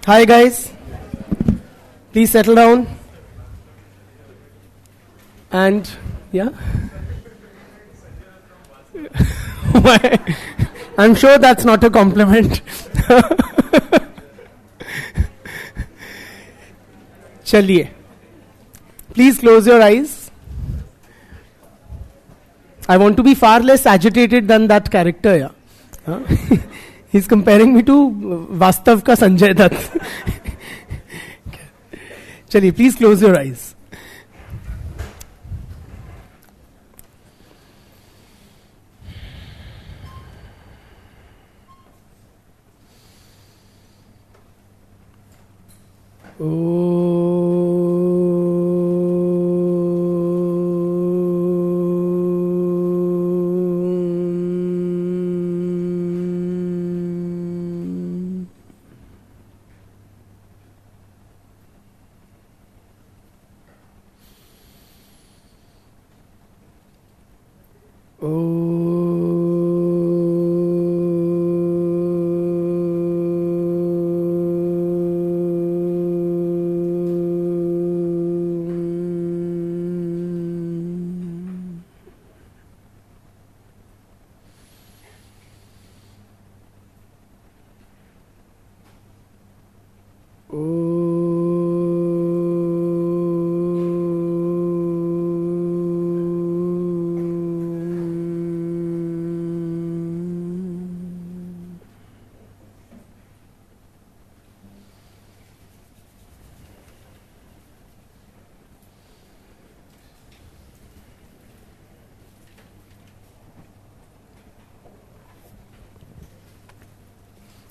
Hi guys, please settle down. And yeah, why? I'm sure that's not a compliment. Chaliye, please close your eyes. I want to be far less agitated than that character. Yeah, huh? He's comparing me to Vastav ka Sanjay Dutt. Chaliye, please close your eyes.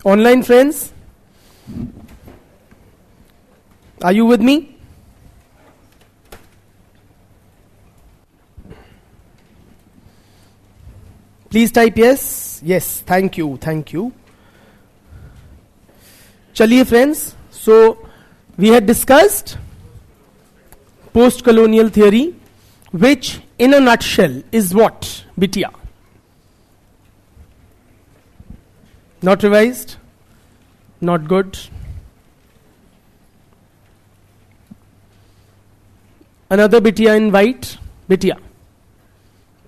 Online friends, are you with me? Please type yes. Yes, thank you, thank you. Chaliye friends, so we had discussed post-colonial theory, which in a nutshell is what, Bitya? Not revised? Not good. Another Bitya in white. Bitya.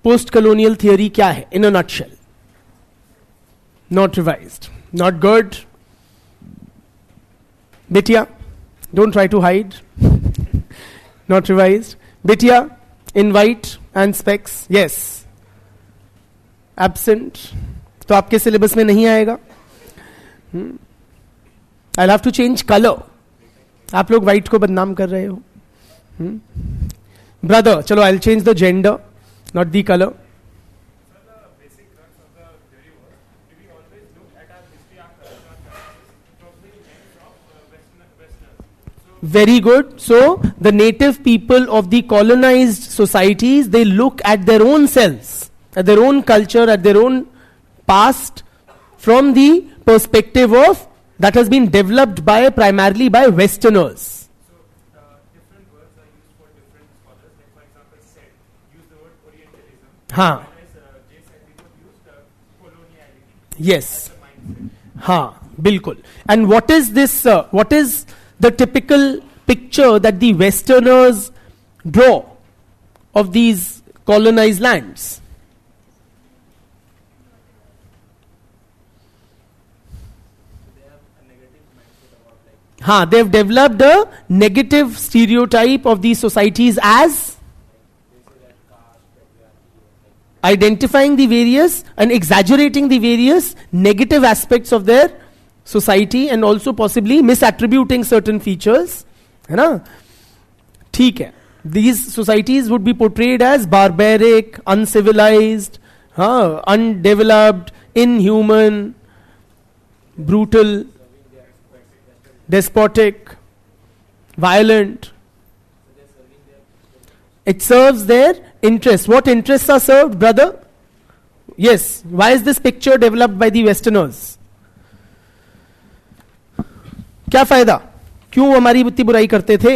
Post-colonial theory क्या है in a nutshell? Not revised. Not good. Bitya. Don't try to hide. Not revised. Bitya in white and specs. Yes. Absent. तो आपके syllabus में नहीं आएगा. I'll have to change color. आप लोग white को बदनाम कर रहे हो. Brother, चलो I'll change the gender, not the color. Very good. So the native people of the colonized societies, they look at their own selves, at their own culture, at their own past from the perspective of that has been developed primarily by Westerners. So different words are used for different scholars. Like for example, said use the word Orientalism. हाँ. Whereas Jay said we would use coloniality. Yes. As a mindset. हाँ, बिल्कुल. And what is this? What is the typical picture that the Westerners draw of these colonized lands? They've developed a negative stereotype of these societies as identifying the various and exaggerating the various negative aspects of their society and also possibly misattributing certain features. है ना? ठीक है. These societies would be portrayed as barbaric, uncivilized, undeveloped, inhuman, brutal, despotic, violent. It serves their interests. What interests are served, brother? Yes. Why is this picture developed by the Westerners? क्या फायदा? क्यों हमारी इतनी बुराई करते थे?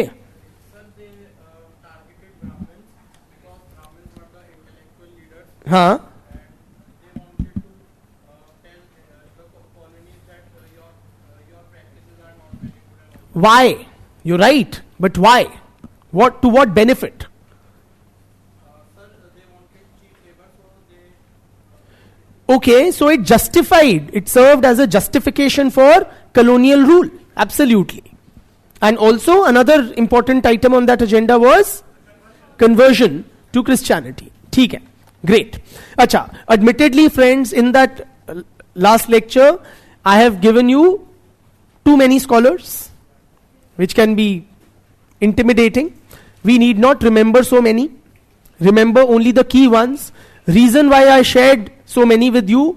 हाँ. Why? You're right, but why? What, to what benefit? Okay, so it justified, it served as a justification for colonial rule. Absolutely. And also another important item on that agenda was conversion to Christianity. ठीक है, great. अच्छा, admittedly friends, in that last lecture, I have given you too many scholars, which can be intimidating. We need not remember so many. Remember only the key ones. Reason why I shared so many with you,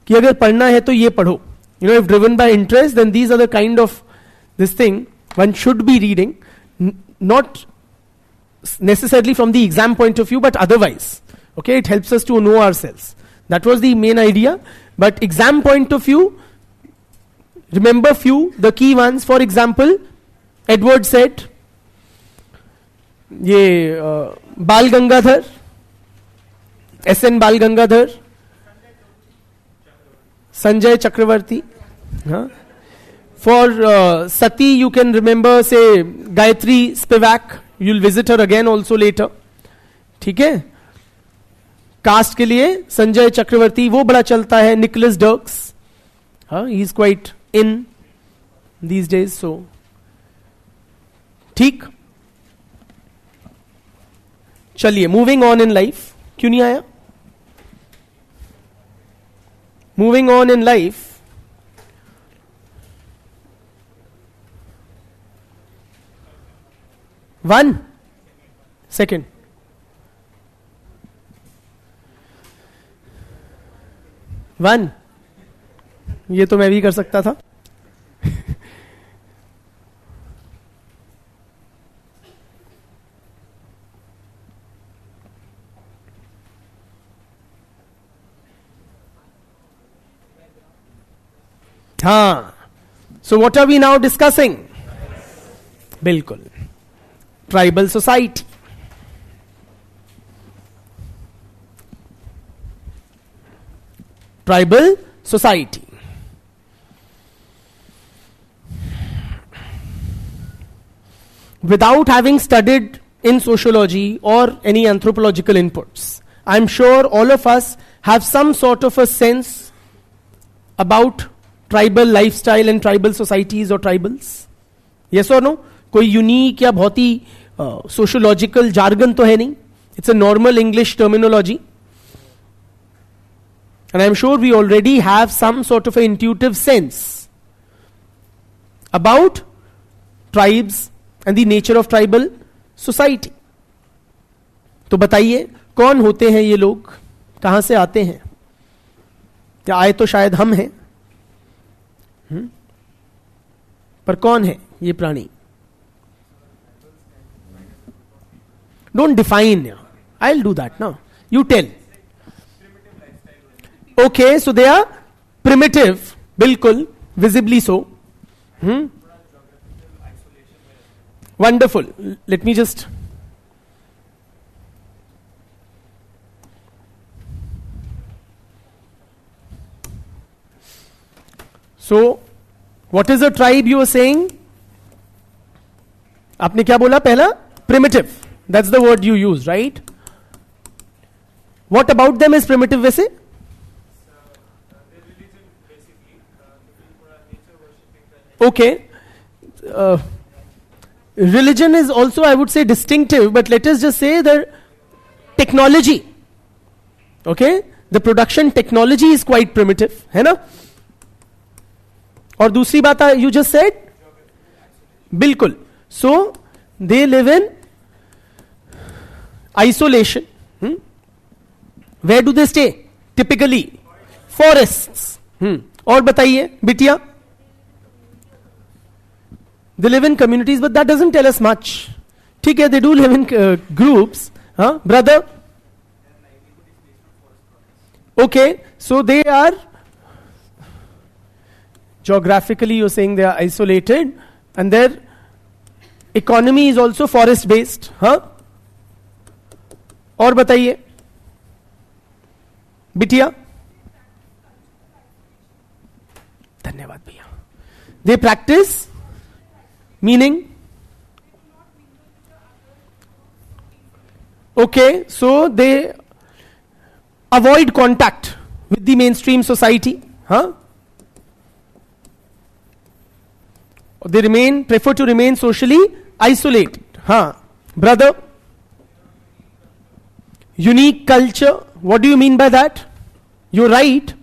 कि अगर पढ़ना है तो ये पढ़ो. You know, if driven by interest, then these are the kind of this thing one should be reading, not necessarily from the exam point of view, but otherwise. Okay, it helps us to know ourselves. That was the main idea. But exam point of view, remember few, the key ones. For example, Edward said, ये बाल Gangadhar, SN बाल Gangadhar, Sanjay Chakravarti. For Sati, you can remember, say, Gayatri Spivak. You'll visit her again also later. ठीक है? Cast के लिए संजय चक्रवर्ती, वो बड़ा चलता है. Nicholas Dirks, he is quite in these days. So, ठीक. चलिए, मूविंग ऑन इन लाइफ. क्यों नहीं आया? Moving on in life. One second. One, ये तो मैं भी कर सकता था. हाँ, so what are we now discussing? बिल्कुल, tribal society. Tribal society. Without having studied in sociology or any anthropological inputs, I'm sure all of us have some sort of a sense about tribal lifestyle and tribal societies or tribals. Yes or no? कोई unique या बहुत ही sociological jargon तो है नहीं. It's a normal English terminology. And I'm sure we already have some sort of an intuitive sense about tribes and the nature of tribal society. तो बताइए, कौन होते हैं ये लोग, कहां से आते हैं? या आए तो शायद हम हैं, पर कौन है ये प्राणी? Don't define. I'll do that now. You tell. Okay, so they are primitive, बिल्कुल, visibly so. Wonderful. Let me just. So, what is a tribe you were saying? आपने क्या बोला पहला? Primitive. That's the word you use, right? What about them is primitive वैसे? Okay. Religion is also, I would say, distinctive, but let us just say the technology. Okay? The production technology is quite primitive. है ना? और दूसरी बात you just said? बिल्कुल. So, they live in isolation. Where do they stay? Typically, forests. और बताइए, बिटिया? They live in communities, but that doesn't tell us much. ठीक है, they do live in groups. Brother? Okay, so they are, geographically you're saying they are isolated, and their economy is also forest based. और बताइए, बिटिया? धन्यवाद भैया. They practice Meaning? Okay, so they avoid contact with the mainstream society. Huh? They prefer to remain socially isolated. Huh? Brother? Unique culture. What do you mean by that? You're right.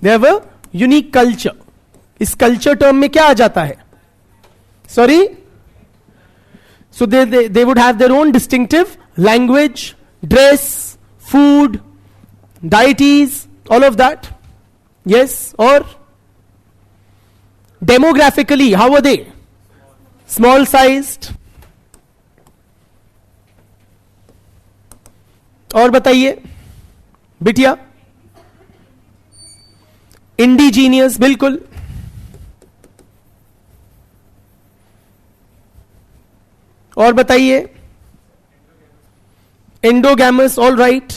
They have a unique culture. इस culture term में क्या आ जाता है? Sorry? So they would have their own distinctive language, dress, food, deities, all of that. Yes? Or demographically, how are they? Small sized. और बताइए बिटिया. Indigenous, बिल्कुल. और बताइए. Endogamous, all right.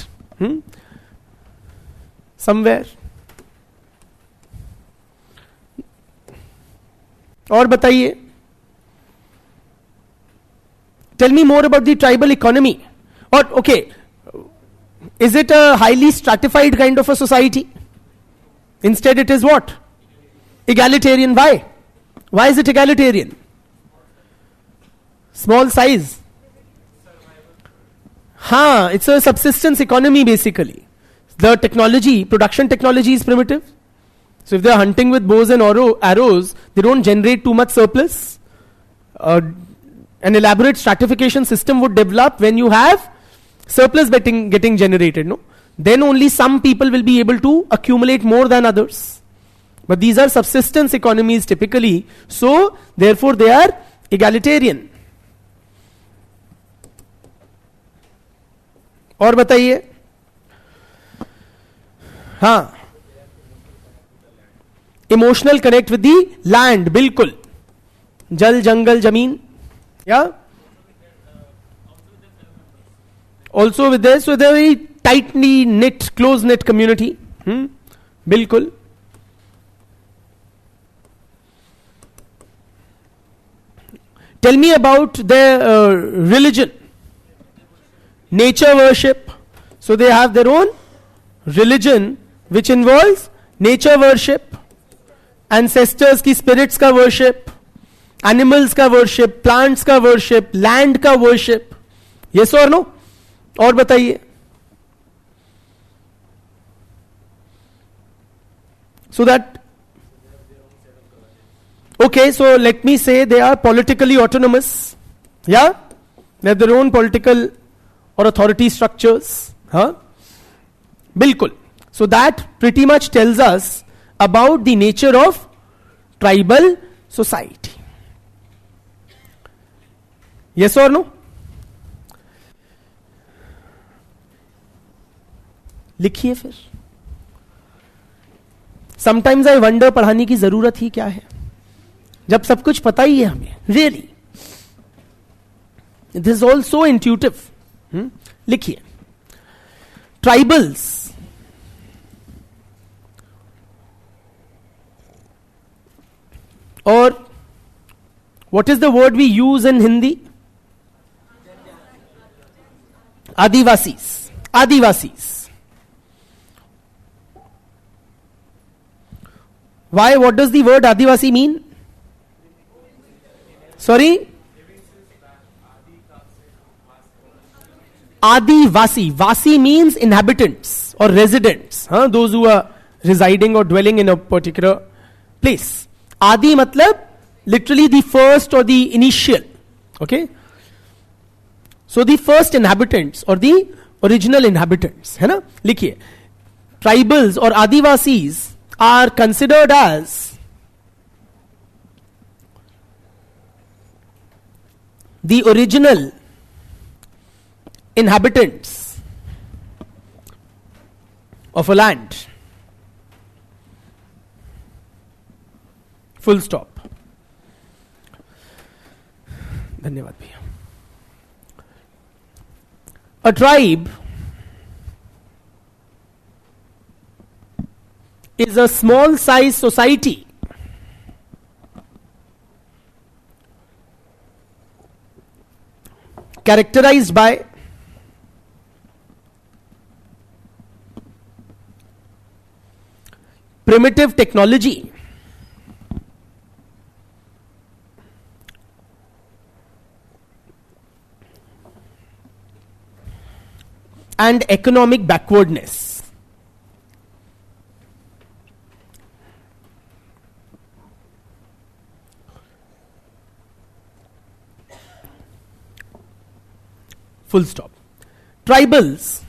समवेयर. और बताइए. Tell me more about the tribal economy. और okay, is it a highly stratified kind of a society? Instead it is what? Egalitarian. Why? Why is it egalitarian? Small size. It's a subsistence economy basically. The technology, production technology is primitive. So if they are hunting with bows and arrows, they don't generate too much surplus. An elaborate stratification system would develop when you have surplus getting generated, no? Then only some people will be able to accumulate more than others. But these are subsistence economies typically, so therefore they are egalitarian. और बताइए. हाँ, emotional connect with the land, बिल्कुल. जल, जंगल, जमीन. या also with this, so they're very tightly knit, close knit community. बिल्कुल. Tell me about their religion. Nature worship. So they have their own religion which involves nature worship, ancestors की spirits का worship, animals का worship, plants का worship, land का worship. Yes or no? और बताइए. So that, okay, so let me say they are politically autonomous. Yeah? They have their own political or authority structures. Huh? Bilkul. So that pretty much tells us about the nature of tribal society. Yes or no? लिखिए फिर. Sometimes I wonder पढ़ाने की जरूरत ही क्या है जब सब कुछ पता ही है हमें. Really this is all so intuitive. लिखिए. ट्राइबल्स और what is the word we use in Hindi? Adivasis. Adivasis. Why? What does the word Adivasi mean? Sorry? Adivasi. Vasi means inhabitants or residents. Those who are residing or dwelling in a particular place. Adi matlab literally the first or the initial. Okay? So the first inhabitants or the original inhabitants. है ना? लिखिए. Tribals or Adivasis are considered as the original inhabitants of a land. Full stop. धन्यवाद भैया. A tribe is a small size society characterized by primitive technology and economic backwardness. Full stop. Tribals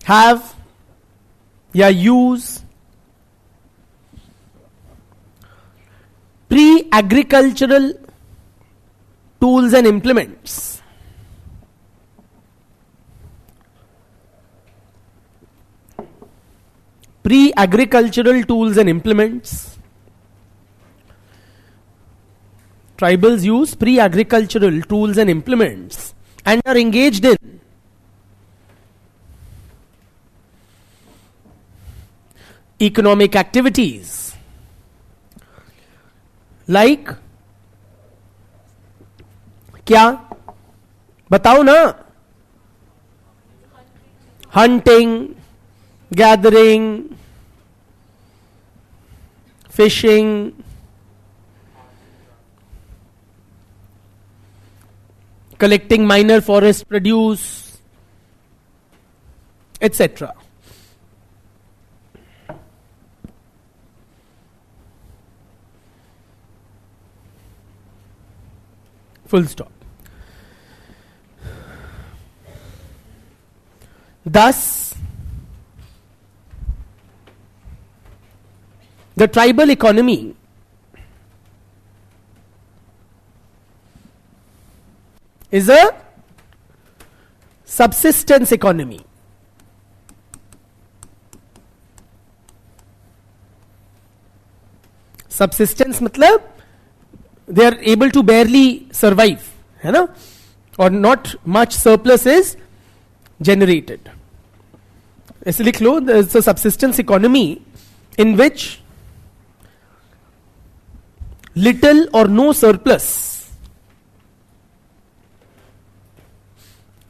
have use pre-agricultural tools and implements. Pre-agricultural tools and implements. Tribals use pre-agricultural tools and implements and are engaged in economic activities like क्या बताओ ना, hunting, gathering, fishing, collecting minor forest produce, etc. Full stop. Thus, the tribal economy is a subsistence economy. Subsistence मतलब they are able to barely survive, है ना, or not much surplus is generated. ऐसे लिख लो, it's a subsistence economy in which little or no surplus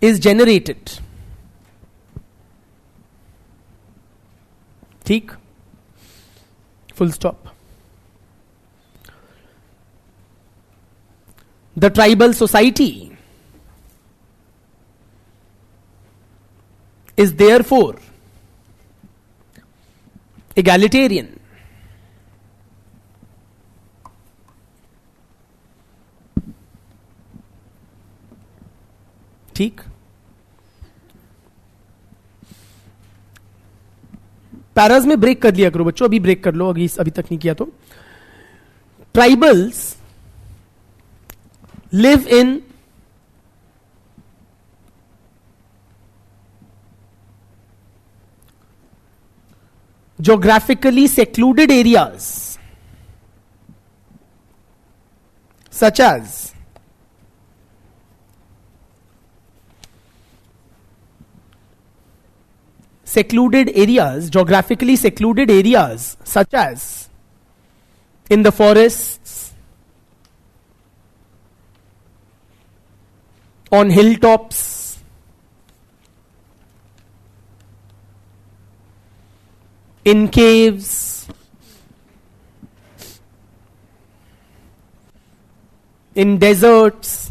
is generated. ठीक, full stop. The tribal society is therefore egalitarian. ठीक, paras में break कर लिया करो बच्चों, अभी ब्रेक कर लो, अभी तक नहीं किया तो. Tribals live in geographically secluded areas such as geographically secluded areas such as in the forests, on hilltops, in caves, in deserts,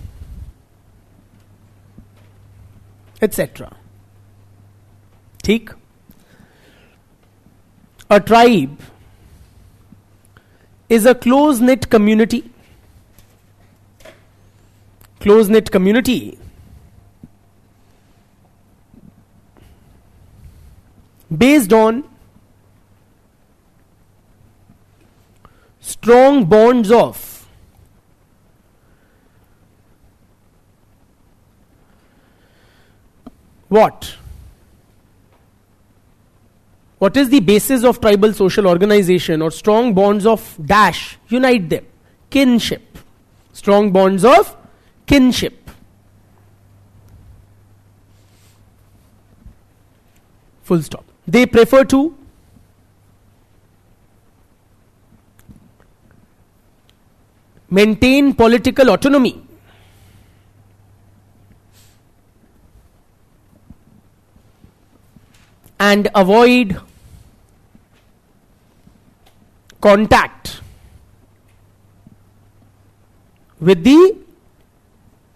etc. ठीक, a tribe is a close-knit community. Close-knit community based on strong bonds of what? What is the basis of tribal social organization? Or strong bonds of dash unite them. Kinship. Strong bonds of kinship. Full stop. They prefer to maintain political autonomy and avoid contact with the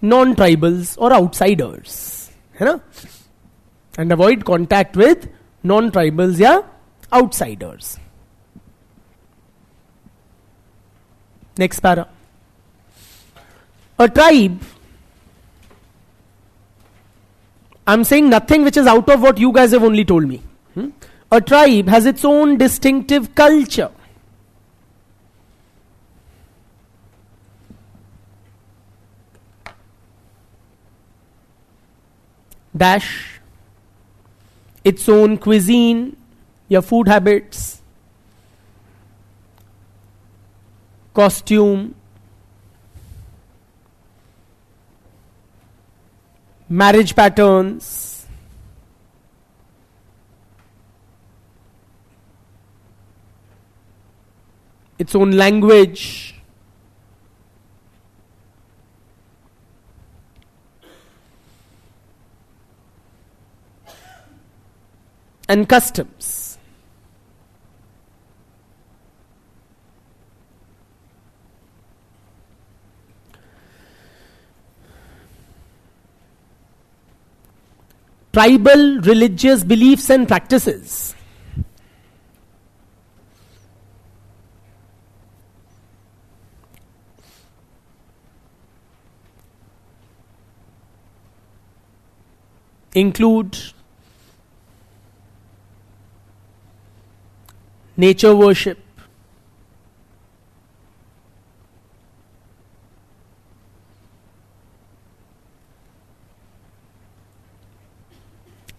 non-tribals or outsiders, है ना? And avoid contact with non-tribals या outsiders. Next para. A tribe, I'm saying nothing which is out of what you guys have only told me. A tribe has its own distinctive culture. Dash its own cuisine, your food habits, costume, marriage patterns, its own language, and customs. Tribal religious beliefs and practices. Include nature worship,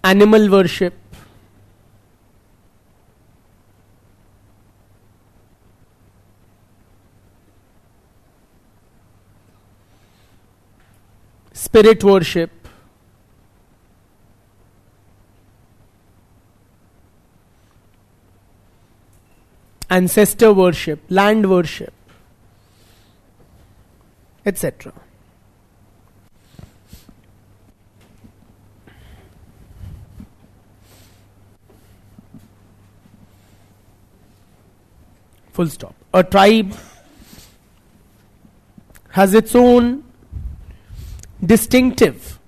animal worship, spirit worship, ancestor worship, land worship, etc. Full stop. A tribe has its own distinctive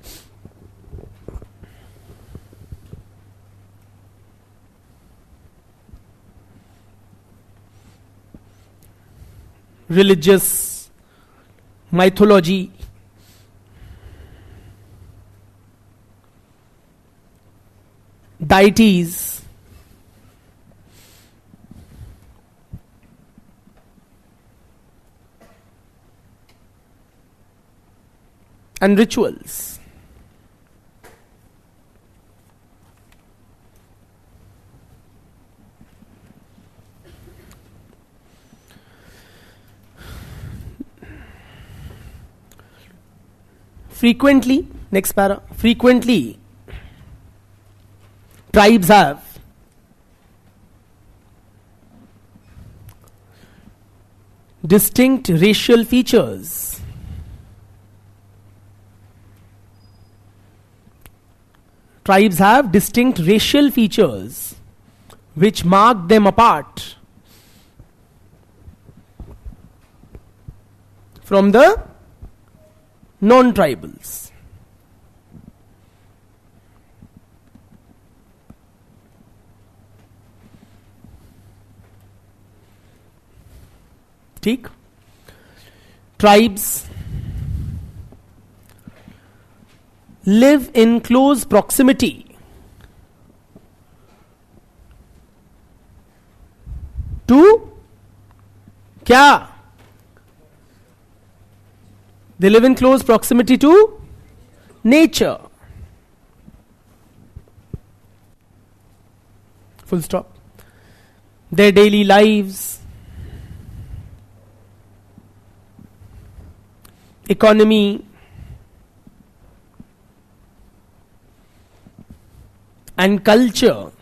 religious mythology, deities, and rituals. Frequently, next para, frequently tribes have distinct racial features. Tribes have distinct racial features which mark them apart from the non-tribals. ठीक? Tribes live in close proximity to क्या? They live in close proximity to nature. Full stop. Their daily lives, economy, and culture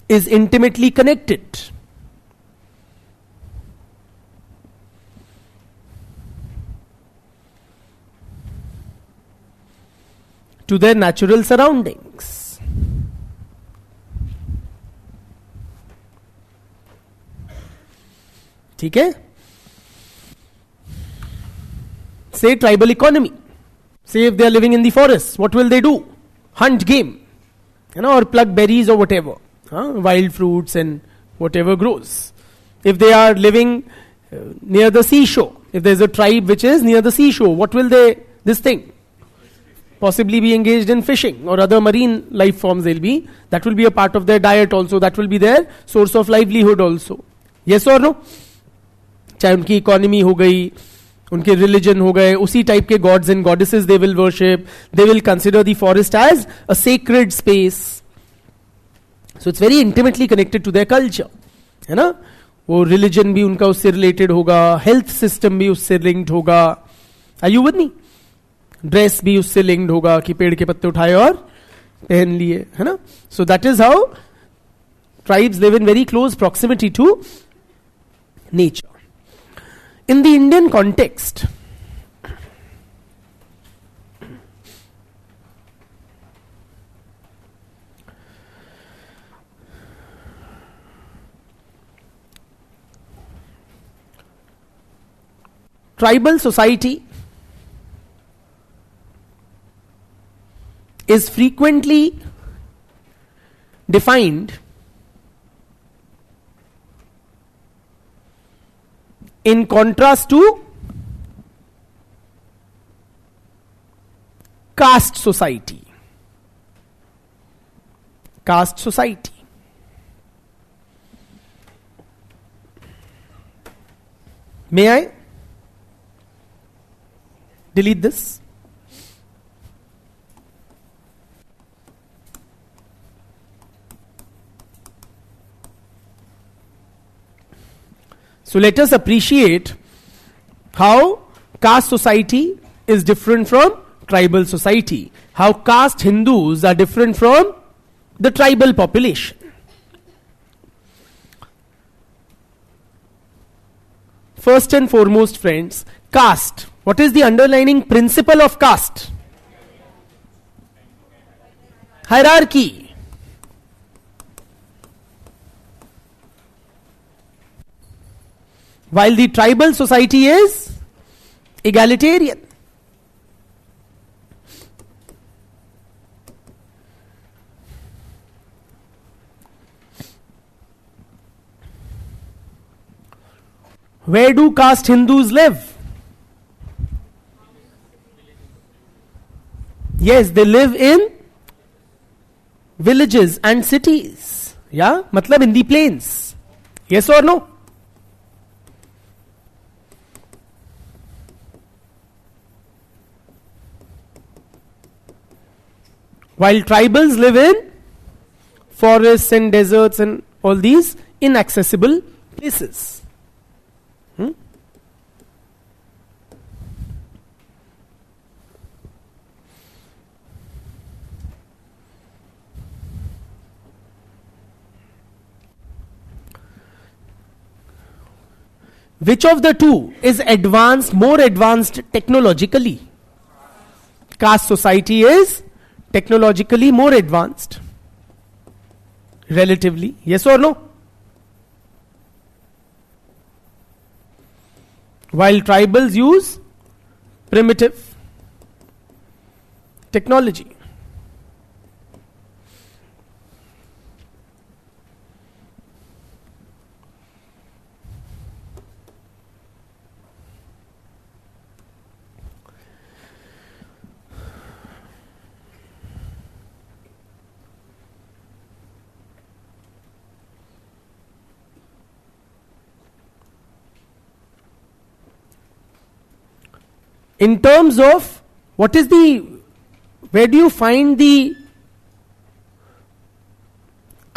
is intimately connected to their natural surroundings. ठीक है? Say tribal economy. Say if they are living in the forests, what will they do? Hunt game, or pluck berries or whatever, wild fruits and whatever grows. If they are living near the seashore, if there is a tribe which is near the seashore, what will they, this thing? Possibly be engaged in fishing or other marine life forms they'll be. That will be a part of their diet also. That will be their source of livelihood also. Yes or no? चाहे उनकी economy हो गई, उनके religion हो गए, उसी type के gods and goddesses they will worship. They will consider the forest as a sacred space. So it's very intimately connected to their culture, है ना. वो रिलीजन भी उनका उससे रिलेटेड होगा, हेल्थ सिस्टम भी उससे लिंक्ड होगा. Are you with me? Dress भी उससे लिंक्ड होगा कि पेड़ के पत्ते उठाए और पहन लिए, है ना. So that is how tribes live in very close proximity to nature. In the Indian context, tribal society is frequently defined in contrast to caste society. Caste society. May I delete this? So let us appreciate how caste society is different from tribal society. How caste Hindus are different from the tribal population. First and foremost, friends, caste. What is the underlying principle of caste? Hierarchy. While the tribal society is egalitarian. Where do caste Hindus live? Yes, they live in villages and cities. Yeah, matlab in the plains. Yes or no? While tribals live in forests and deserts and all these inaccessible places. Which of the two is advanced, more advanced technologically? Caste society is technologically more advanced. Relatively. Yes or no? While tribals use primitive technology. In terms of where do you find the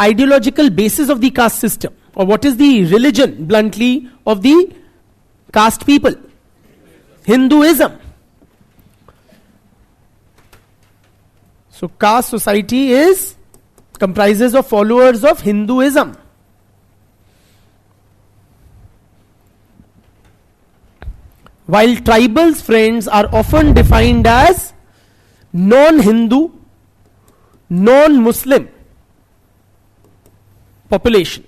ideological basis of the caste system, or what is the religion, bluntly, of the caste people? Hinduism. So caste society comprises of followers of Hinduism. While tribals, friends, are often defined as non-Hindu, non-Muslim population.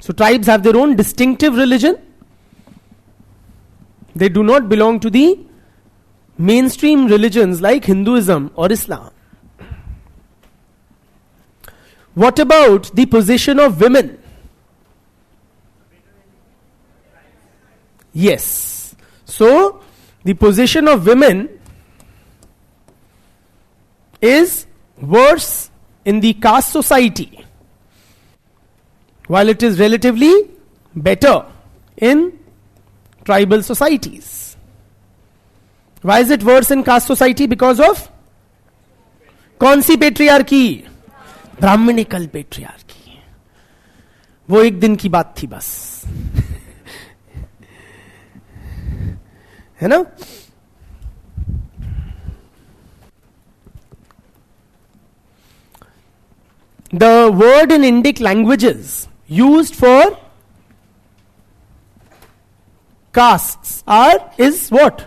So tribes have their own distinctive religion. They do not belong to the mainstream religions like Hinduism or Islam. What about the position of women? Yes. So, the position of women is worse in the caste society, while it is relatively better in tribal societies. Why is it worse in caste society? Because of कौन सी patriarchy? Brahminical patriarchy. वो एक दिन की बात थी बस. है ना? The word in Indic languages used for castes is what?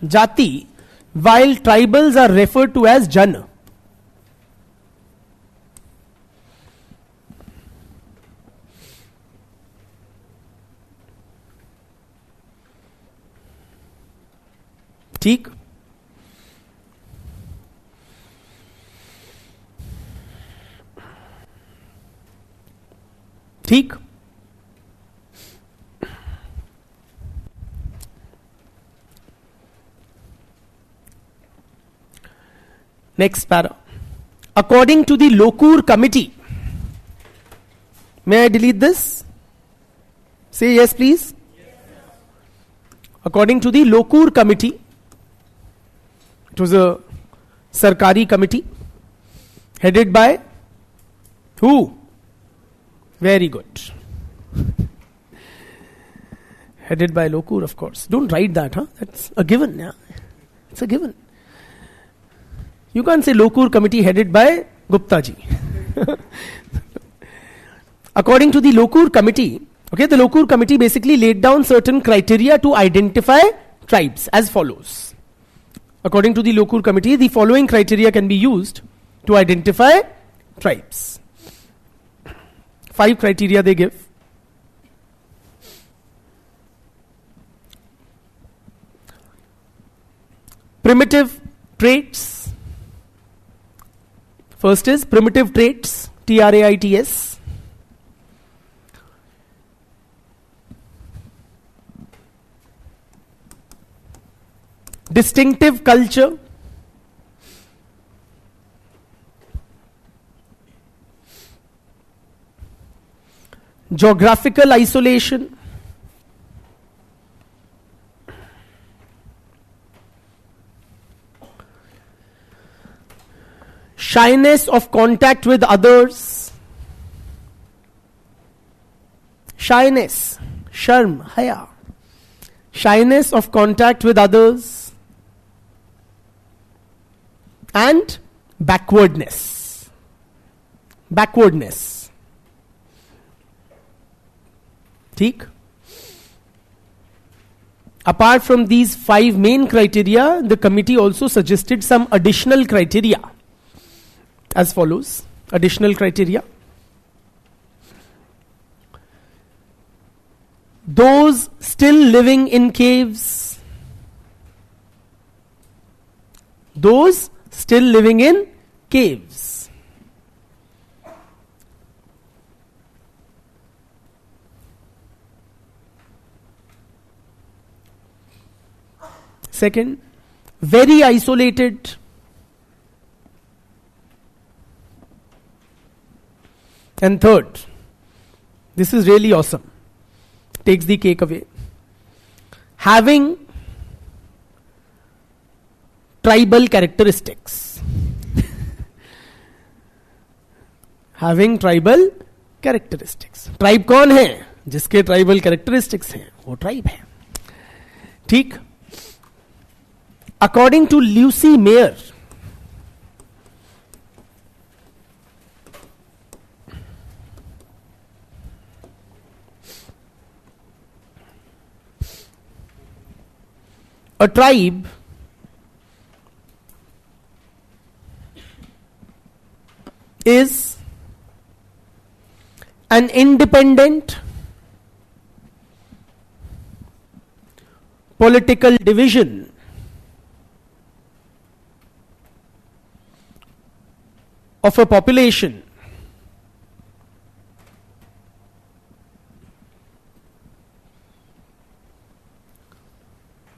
Jati, while tribals are referred to as Jan. ठीक. ठीक. Next para. According to the Lokur committee, may I delete this? Say yes, please. Yes. According to the Lokur committee, it was a Sarkari committee headed by who? Very good. Headed by Lokur, of course. Don't write that, huh? That's a given, yeah. It's a given. You can't say Lokur committee headed by Gupta ji. According to the Lokur committee, okay, the Lokur committee basically laid down certain criteria to identify tribes as follows. According to the Lokur committee, the following criteria can be used to identify tribes. 5 criteria they give. Primitive traits. First is primitive traits, TRAITS. Distinctive culture. Geographical isolation. Shyness of contact with others. Shyness, sharm, haya. Shyness of contact with others. And backwardness. Backwardness. ठीक. Apart from these 5 main criteria, the committee also suggested some additional criteria as follows. Additional criteria. Those still living in caves. Those still living in caves. Second, very isolated. And third, this is really awesome. Takes the cake away. Having tribal characteristics. Having tribal characteristics. Tribe कौन है? जिसके tribal characteristics हैं, वो tribe है. ठीक? According to Lucy Mayer, A tribe is an independent political division of a population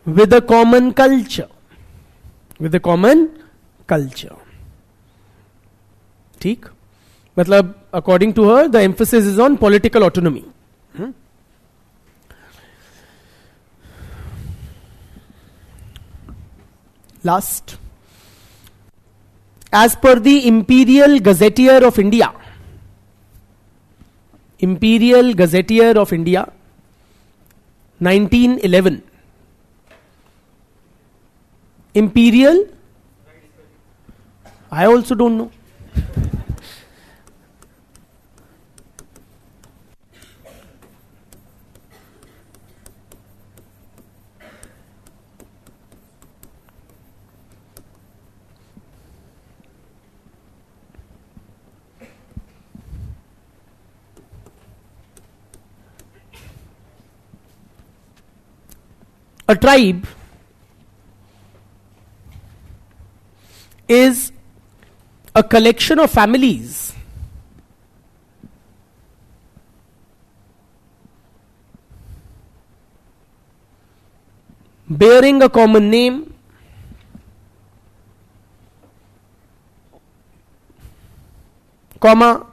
with a common culture. With a common culture. ठीक? मतलब according to her, the emphasis is on political autonomy. Last. As per the Imperial Gazetteer of India, Imperial Gazetteer of India, 1911. Imperial? I also don't know. A tribe is a collection of families bearing a common name, comma,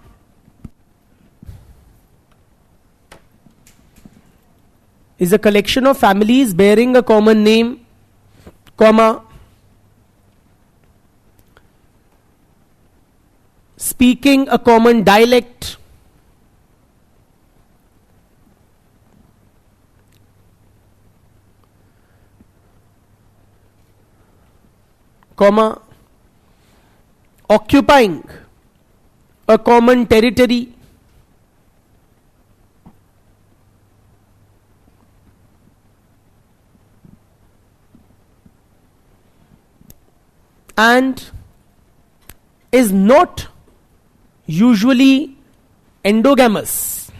is a collection of families bearing a common name, comma, speaking a common dialect, comma, occupying a common territory, and is not usually endogamous,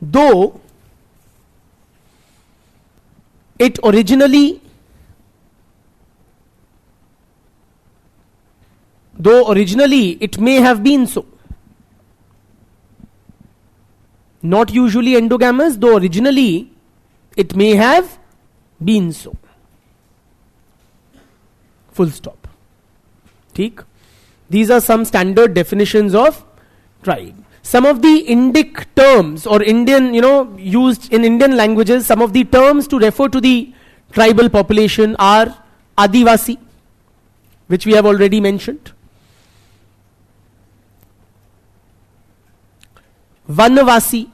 though it originally it may have been so. Not usually endogamous, though originally it may have been so. Full stop. ठीक? These are some standard definitions of tribe. Some of the Indic terms or Indian, used in Indian languages, some of the terms to refer to the tribal population are Adivasi, which we have already mentioned, Vanvasi.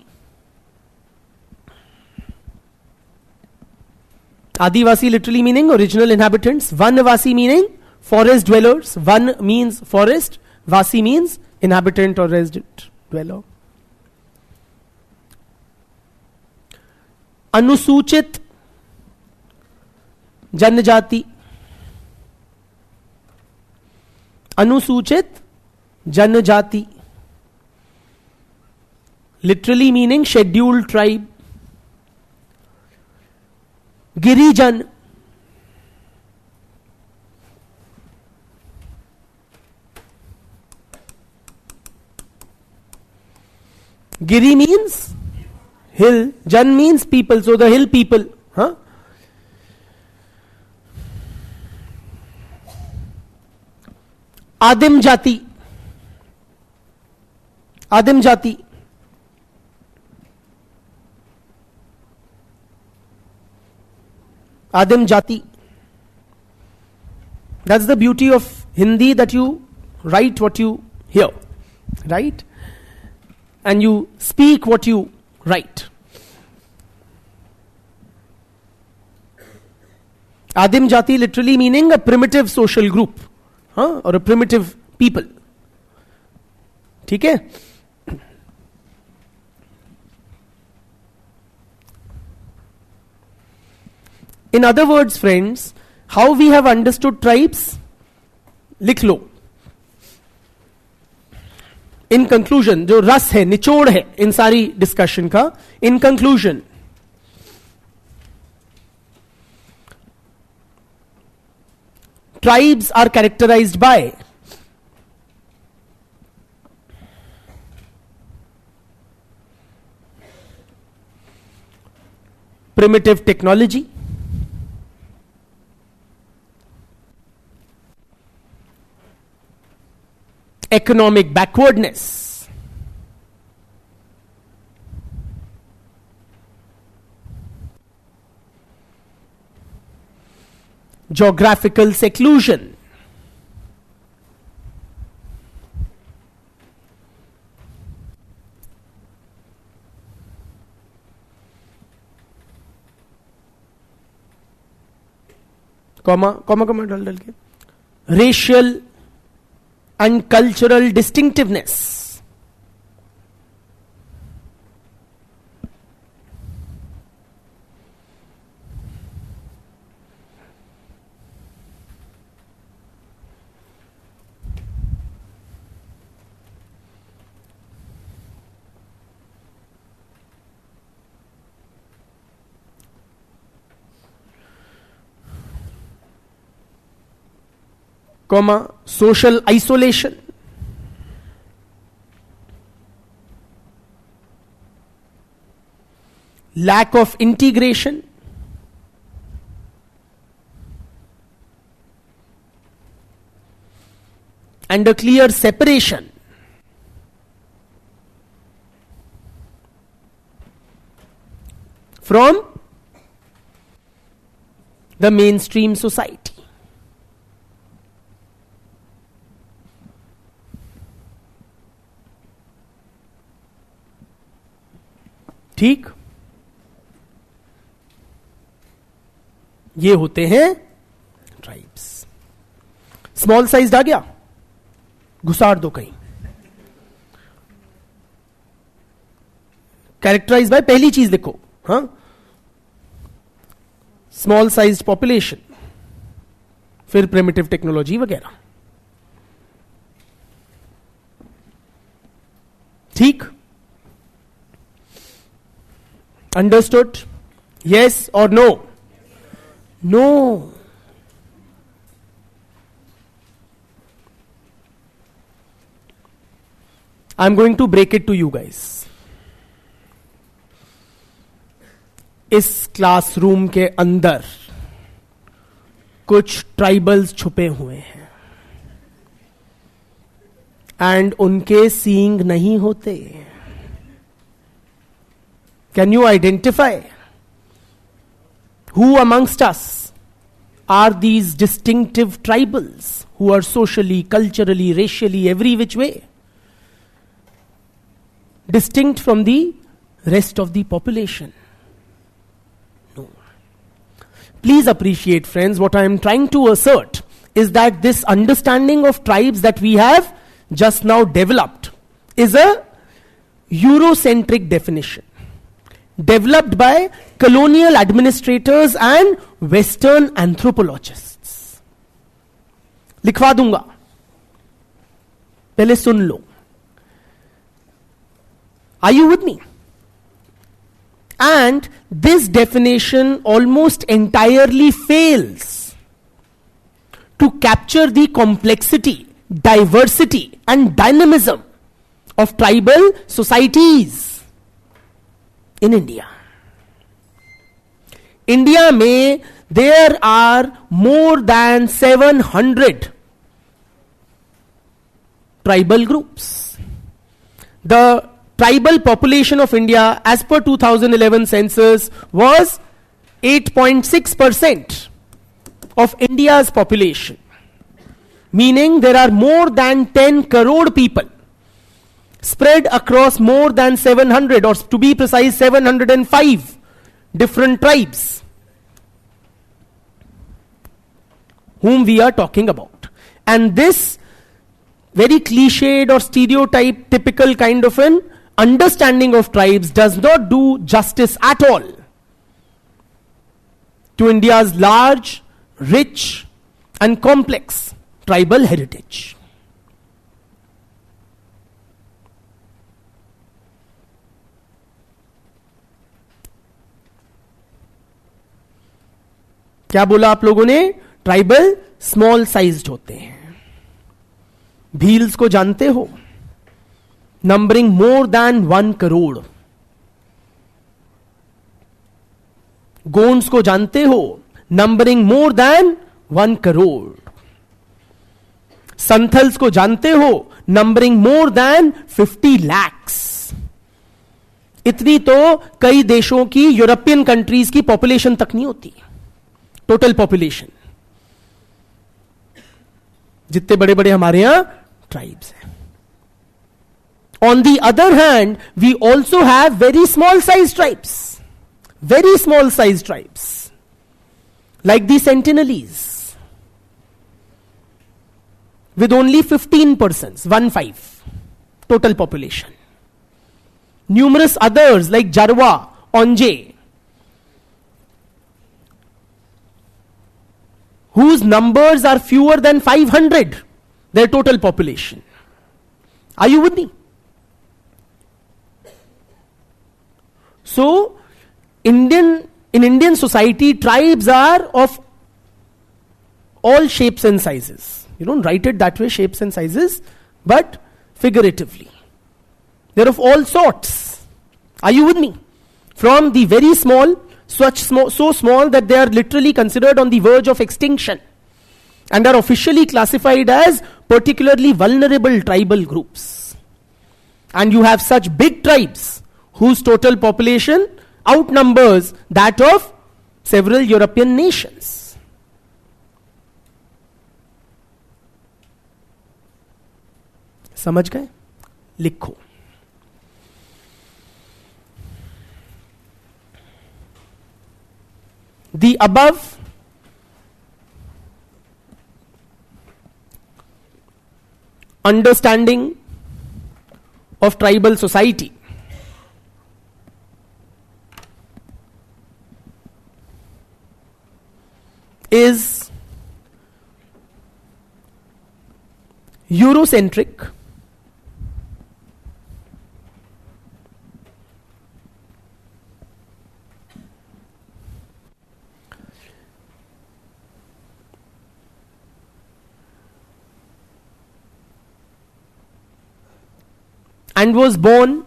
Adivasi literally meaning original inhabitants. Vanvasi meaning forest dwellers. Van means forest. Vasi means inhabitant or resident dweller. Anusuchit Janjati. Anusuchit Janjati. Literally meaning scheduled tribe. Girijan. Giri means hill. Jan means people. So the hill people. Huh? Adim Jati. Adim Jati. Adim Jati. That's the beauty of Hindi, that you write what you hear, right? And you speak what you write. Adim Jati literally meaning a primitive social group, or a primitive people. ठीक है? In other words, friends, how we have understood tribes? लिख लो. In conclusion, जो रस है, निचोड़ है इन सारी discussion का, in conclusion, tribes are characterized by primitive technology, economic backwardness, geographical seclusion, comma डाल के, racial and cultural distinctiveness, social isolation, lack of integration, and a clear separation from the mainstream society. ठीक, ये होते हैं tribes. Small size आ गया, घुसाड़ दो कहीं. Characterise bye पहली चीज लिखो, हाँ, स्मॉल साइज पॉपुलेशन, फिर प्रिमिटिव टेक्नोलॉजी वगैरह. ठीक, understood? Yes or no? No. I'm going to break it to you guys. इस क्लासरूम के अंदर कुछ ट्राइबल्स छुपे हुए हैं एंड उनके सींग नहीं होते. Can you identify who amongst us are these distinctive tribals who are socially, culturally, racially, every which way distinct from the rest of the population? No. Please appreciate, friends, what I am trying to assert is that this understanding of tribes that we have just now developed is a Eurocentric definition, developed by colonial administrators and Western anthropologists. लिखवा दूंगा, पहले सुन लो. Are you with me? And this definition almost entirely fails to capture the complexity, diversity, and dynamism of tribal societies in India. India में there are more than 700 tribal groups. The tribal population of India as per 2011 census was 8.6% of India's population, meaning there are more than 10 crore people spread across more than 700, or to be precise 705 different tribes whom we are talking about. And this very cliched or stereotype typical kind of an understanding of tribes does not do justice at all to India's large, rich, and complex tribal heritage. क्या बोला आप लोगों ने? Tribal small sized होते हैं. भील्स को जानते हो? Numbering more than 1 crore. Gonds को जानते हो? Numbering more than 1 crore. Santhals को जानते हो? Numbering more than 50 lakhs. इतनी तो कई देशों की, यूरोपियन कंट्रीज की पॉपुलेशन तक नहीं होती. टोटल पॉपुलेशन जितने बड़े बड़े हमारे यहां ट्राइब्स हैं. On the other hand we also have very small size tribes, very small sized tribes like the Sentinelese with only 15%, 15 total population. Numerous others like Jarwa, Onje, whose numbers are fewer than 500, their total population. Are you with me? So in Indian society, tribes are of all shapes and sizes. You don't write it that way, shapes and sizes, but figuratively. They're of all sorts. Are you with me? From the very small, so small that they are literally considered on the verge of extinction and are officially classified as particularly vulnerable tribal groups. And you have such big tribes whose total population outnumbers that of several European nations. समझ गए? लिखो. The above understanding of tribal society is Eurocentric, and was born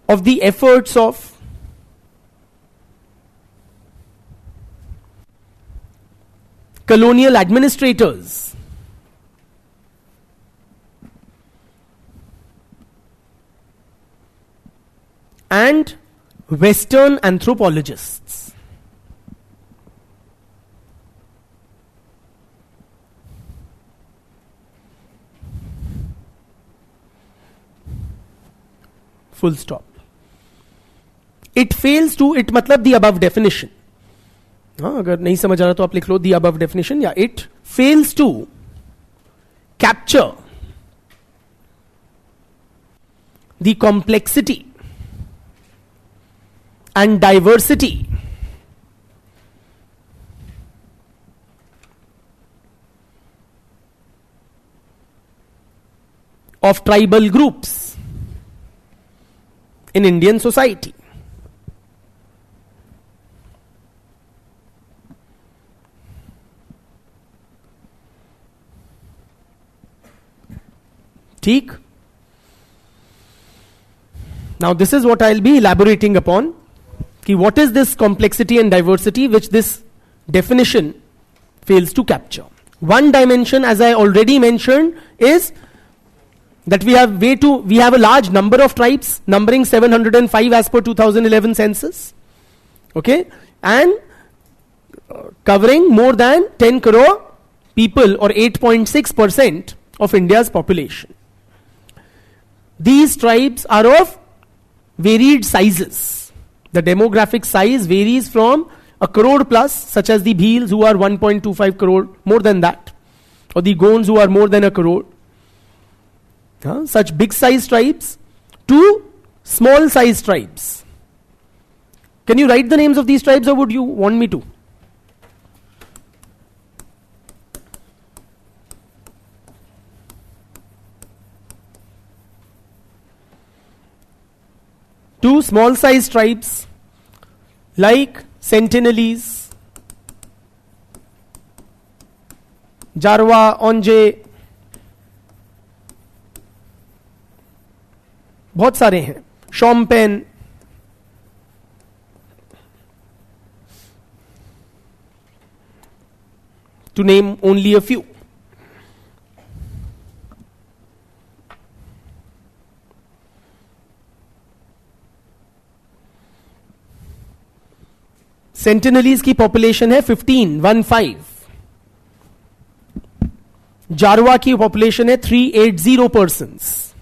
of the efforts of colonial administrators and Western anthropologists. Full stop. It fails to, it मतलब the above definition. हाँ, अगर नहीं समझ आ रहा तो आप लिख लो the above definition. या it fails to capture the complexity and diversity of tribal groups in Indian society. ठीक? Now this is what I'll be elaborating upon. Ki what is this complexity and diversity which this definition fails to capture? One dimension, as I already mentioned, is that we have a large number of tribes, numbering 705 as per 2011 census. Okay? And covering more than 10 crore people, or 8.6% of India's population. These tribes are of varied sizes. The demographic size varies from a crore plus, such as the Bhils, who are 1.25 crore, more than that, or the Gonds, who are more than a crore, such big size tribes to small size tribes. Can you write the names of these tribes, or would you want me to? Two small size tribes like Sentinelese, Jarwa, Onje, बहुत सारे हैं, Shompen, to name only a few. Sentinelese की population है 15 जारवा की population है 380 persons.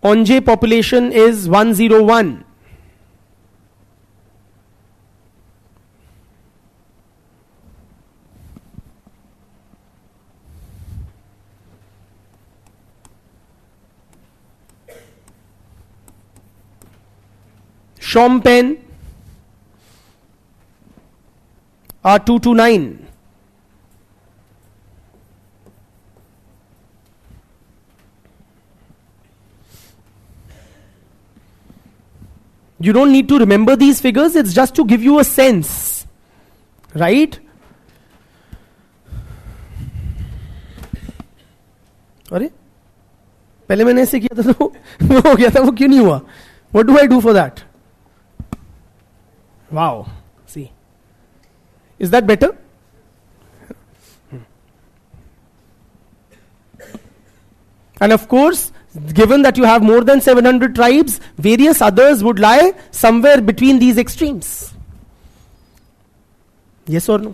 Onge population is 101. Shompen are 229. You don't need to remember these figures, it's just to give you a sense, right? अरे पहले मैंने ऐसे किया था तो वो हो गया था, वो क्यों नहीं हुआ? What do I do for that? Wow, see. Is that better? And of course, given that you have more than 700 tribes, various others would lie somewhere between these extremes. Yes or no?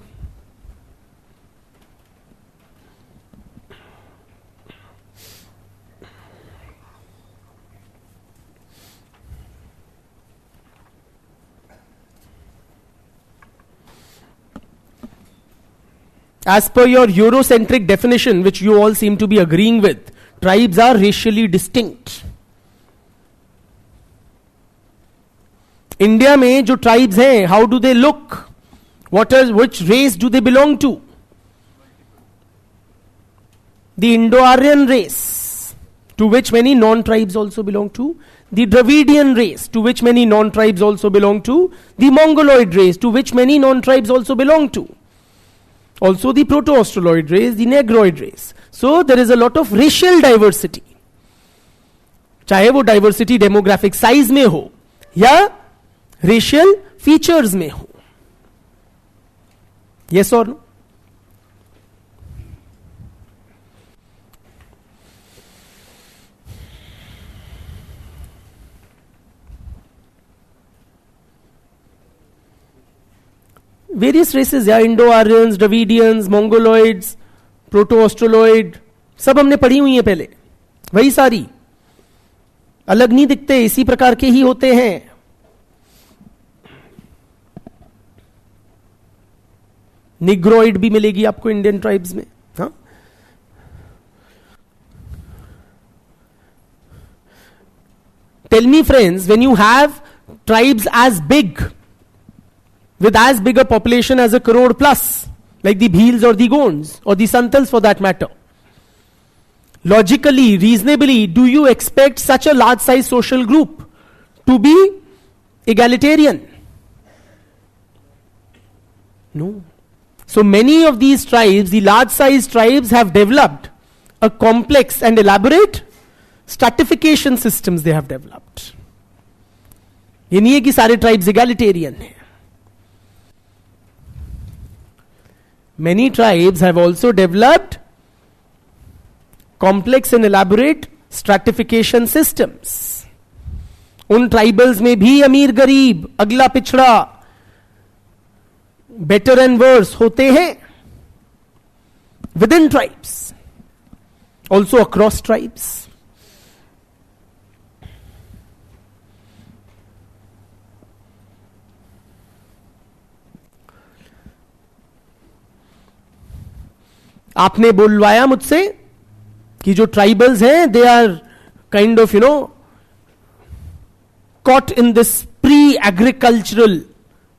As per your Eurocentric definition, which you all seem to be agreeing with, tribes are racially distinct. India में जो tribes हैं, how do they look? Which race do they belong to? The Indo-Aryan race, to which many non-tribes also belong to. The Dravidian race, to which many non-tribes also belong to. The Mongoloid race, to which many non-tribes also belong to. Also the Proto-Australoid race, the Negroid race. So there is a lot of racial diversity. चाहे वो diversity demographic size में हो या racial features में हो. Yes or no? Various races, या Indo-Aryans, Dravidians, Mongoloids, Proto-Australoid, सब हमने पढ़ी हुई है पहले, वही सारी, अलग नहीं दिखते, इसी प्रकार के ही होते हैं. निग्रोइड भी मिलेगी आपको इंडियन ट्राइब्स में. हाँ, tell me friends, when you have tribes as big, with as big a population as a crore plus, like the Bhils or the Gonds or the Santals for that matter, logically, reasonably, do you expect such a large size social group to be egalitarian? No. So many of these tribes, the large size tribes, have developed a complex and elaborate stratification systems they have developed. ये नहीं है कि सारे tribes egalitarian हैं. Many tribes have also developed complex and elaborate stratification systems. उन tribals में भी अमीर गरीब, अगला पिछड़ा, बेटर एंड वर्स होते हैं within tribes, also across tribes. आपने बुलवाया मुझसे कि जो ट्राइबल्स हैं they are kind of caught in this pre-agricultural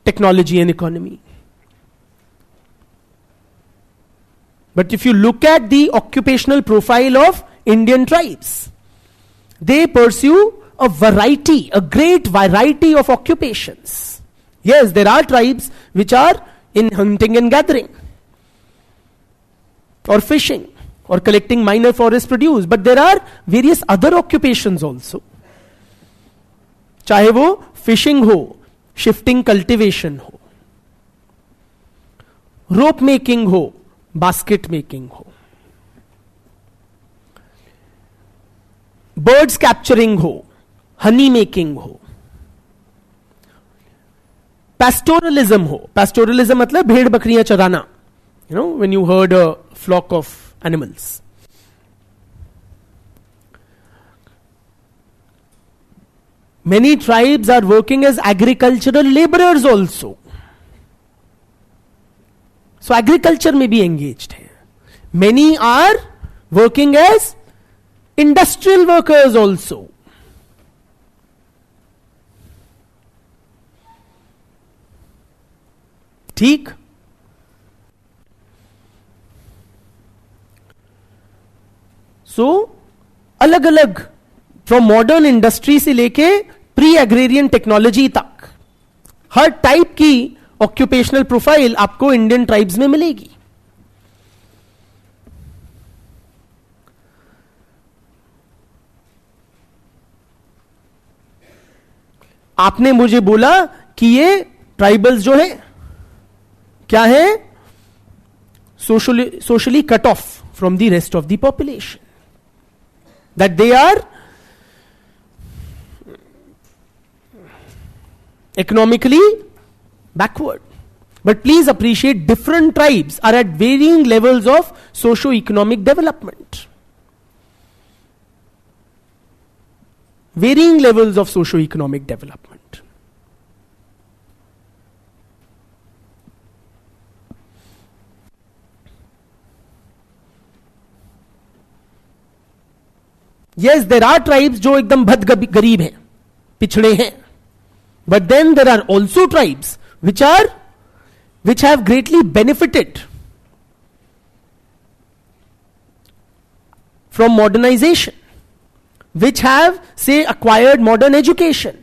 technology and economy. But if you look at the occupational profile of Indian tribes, they pursue a great variety of occupations. Yes, there are tribes which are in hunting and gathering, or fishing, or collecting minor forest produce, but there are various other occupations also. चाहे वो fishing हो, shifting cultivation हो, rope making हो, basket making हो, birds capturing हो, honey making हो, pastoralism हो. Pastoralism मतलब भेड़ बकरियां चराना. When you herd a flock of animals. Many tribes are working as agricultural laborers also. So agriculture में भी engaged है. Many are working as industrial workers also. ठीक. So अलग अलग फ्रॉम मॉडर्न इंडस्ट्री से लेके प्री एग्रेरियन टेक्नोलॉजी तक हर type की ऑक्यूपेशनल प्रोफाइल आपको इंडियन ट्राइब्स में मिलेगी. आपने मुझे बोला कि ये ट्राइबल्स जो है क्या है, socially cut off from the rest of the population, that they are economically backward. But please appreciate different tribes are at varying levels of socio-economic development. Varying levels of socio-economic development. Yes, there are tribes जो एकदम भद गरीब हैं, पिछड़े हैं. But then there are also tribes which have greatly benefited from modernization, which have, say, acquired modern education.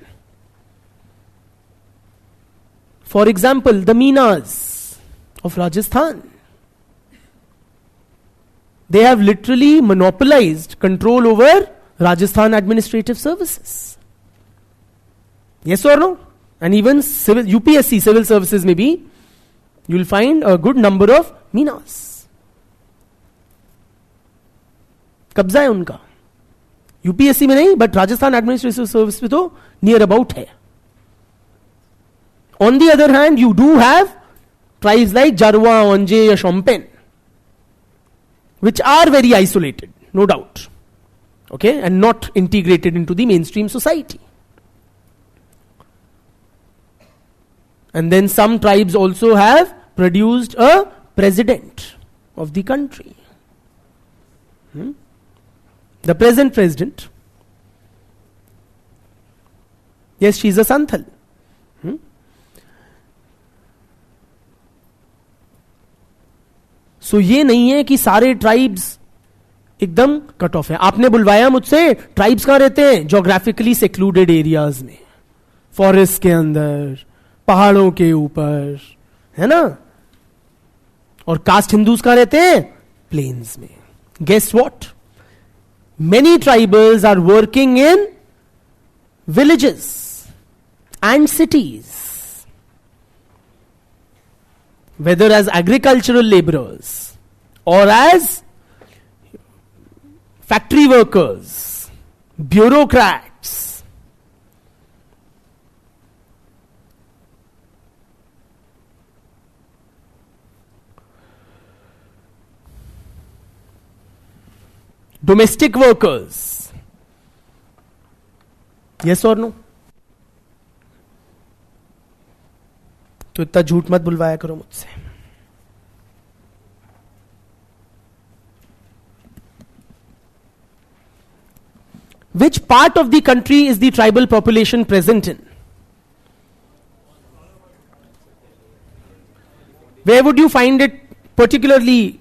For example, the Meenas of Rajasthan. They have literally monopolized control over Rajasthan administrative services. Yes or no? And even UPSC civil services may be, you will find a good number of Meenas. कब्जा है उनका. UPSC में नहीं, but Rajasthan administrative service में तो near about है. On the other hand you do have tribes like Jarawa, Onge या Shompen, which are very isolated, no doubt. Okay, and not integrated into the mainstream society. And then some tribes also have produced a president of the country. The present president. Yes, she's a Santhal. So ये नहीं है कि सारे tribes एकदम cut off है. आपने बुलवाया मुझसे, ट्राइब्स कहां रहते हैं? ज्योग्राफिकली सेक्लूडेड एरियाज में, फॉरेस्ट के अंदर, पहाड़ों के ऊपर, है ना. और कास्ट हिंदूज कहां रहते हैं? प्लेन्स में. Guess what? Many tribals are working in villages and cities, whether as agricultural laborers or as factory workers, bureaucrats, domestic workers. Yes or no? तो इतना झूठ मत बुलवाया करो मुझसे. Which part of the country is the tribal population present in? Where would you find it particularly?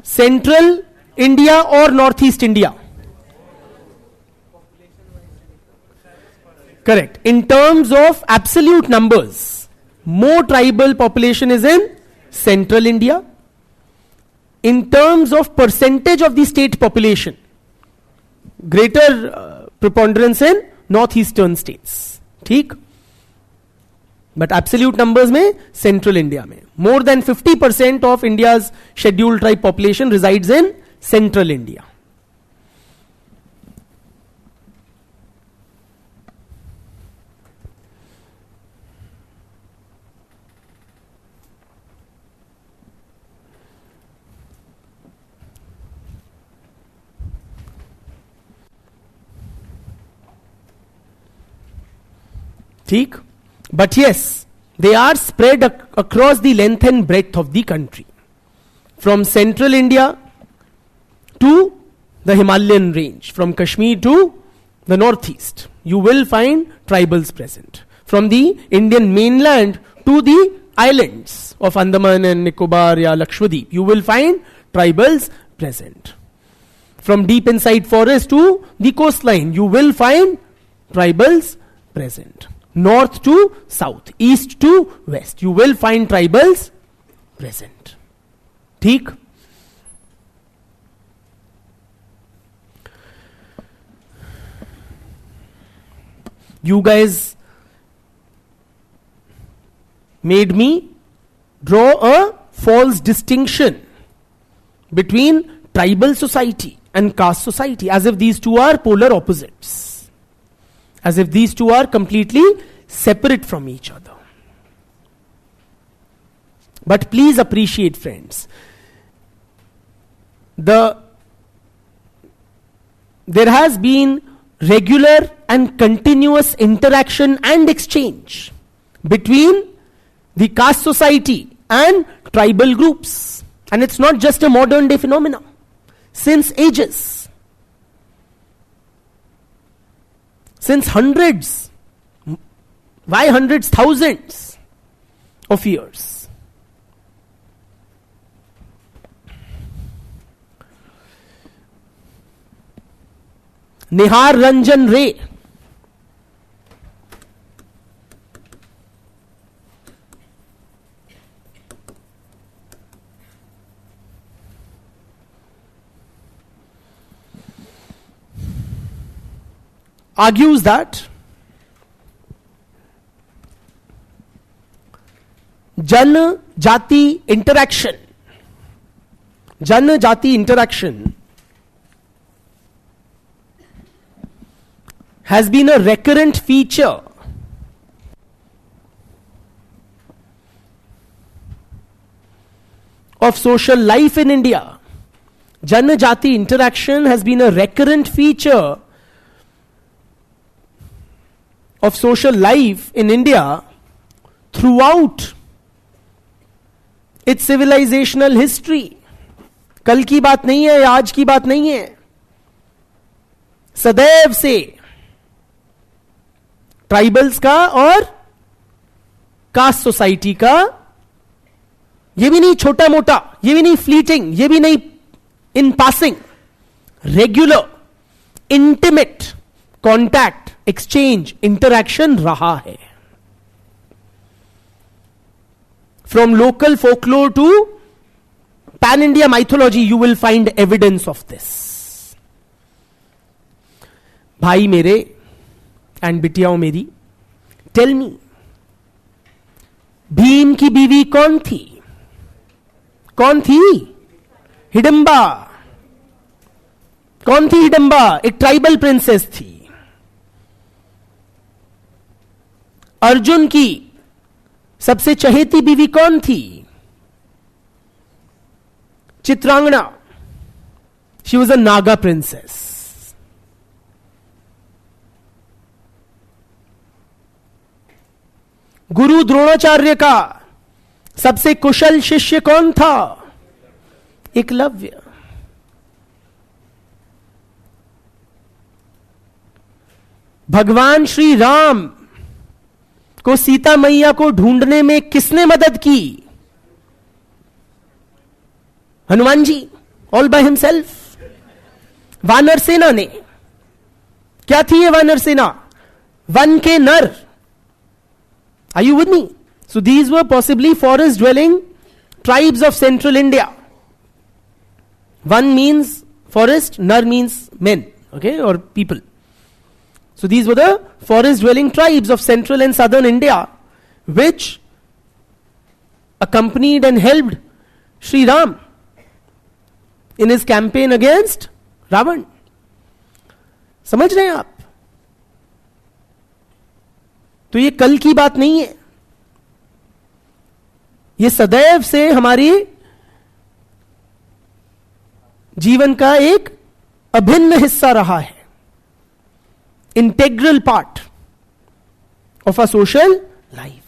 Central India or Northeast India? Correct. In terms of absolute numbers, more tribal population is in Central India. In terms of percentage of the state population, greater preponderance in northeastern states. ठीक? But absolute numbers में Central India में more than 50% of India's scheduled tribe population resides in Central India. ठीक? But yes, they are spread across the length and breadth of the country. From Central India to the Himalayan range, from Kashmir to the northeast, you will find tribals present. From the Indian mainland to the islands of Andaman and Nicobar ya Lakshadweep, you will find tribals present. From deep inside forest to the coastline, you will find tribals present. North to south, east to west, you will find tribals present. ठीक? You guys made me draw a false distinction between tribal society and caste society, as if these two are polar opposites. As if these two are completely separate from each other. But please appreciate, friends, there has been regular and continuous interaction and exchange between the caste society and tribal groups. And it's not just a modern day phenomenon. Since ages. Since hundreds, why hundreds, thousands of years. Nihar Ranjan Ray argues that Jan-Jati interaction has been a recurrent feature of social life in India. Jan-Jati interaction has been a recurrent feature of social life in India throughout its civilizational history. कल की बात नहीं है, आज की बात नहीं है. सदैव से ट्राइबल्स का और कास्ट सोसाइटी का, ये भी नहीं छोटा मोटा, ये भी नहीं फ्लीटिंग, ये भी नहीं इन passing, regular intimate contact, exchange, interaction रहा है. From local folklore to pan-India mythology, you will find evidence of this. भाई मेरे एंड बिटियाओं मेरी, टेल मी, भीम की बीवी कौन थी? कौन थी? हिडंबा. कौन थी हिडंबा? एक ट्राइबल प्रिंसेस थी. अर्जुन की सबसे चहेती बीवी कौन थी? Chitrangana. She was a Naga princess. गुरु द्रोणाचार्य का सबसे कुशल शिष्य कौन था? एकलव्य. भगवान श्री राम को सीता मैया को ढूंढने में किसने मदद की? Hanuman ji, all by himself. वानर सेना ने. क्या थी ये वानर सेना? वन के नर. Are you with me? So these were possibly forest dwelling tribes of central India. One means forest, nar means men, okay, or people. So these were the forest dwelling tribes of central and southern India, which accompanied and helped Sri Ram in his campaign against Ravan. समझ रहे हैं आप? तो ये कल की बात नहीं है. ये सदैव से हमारी जीवन का एक अभिन्न हिस्सा रहा है. Integral part of a social life.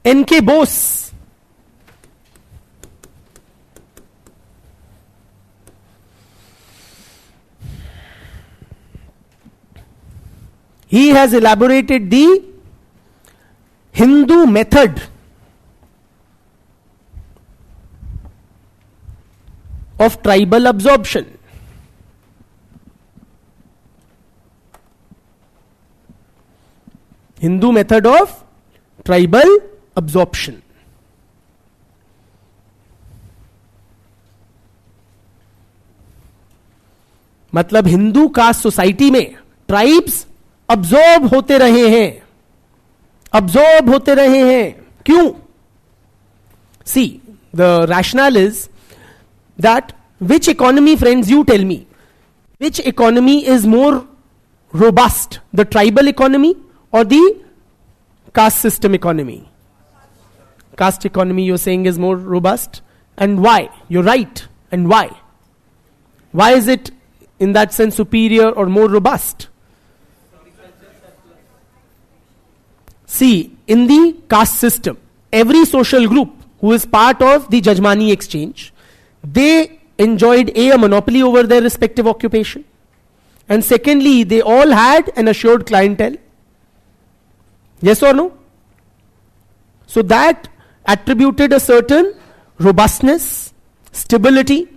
NK. Bose he has elaborated the Hindu method of tribal absorption. Hindu method of tribal absorption. मतलब हिंदू कास्ट सोसाइटी में ट्राइब्स अब्सॉर्ब होते रहे हैं. अब्सॉर्ब होते रहे हैं. क्यों? See, the rational is that which economy, friends, you tell me, which economy is more robust, the tribal economy or the caste system economy? Caste economy, you're saying, is more robust. And why? You're right. And why? Why is it in that sense superior or more robust? See, in the caste system, every social group who is part of the Jajmani exchange, they enjoyed a monopoly over their respective occupation, and secondly, they all had an assured clientele. Yes or no? So that attributed a certain robustness, stability,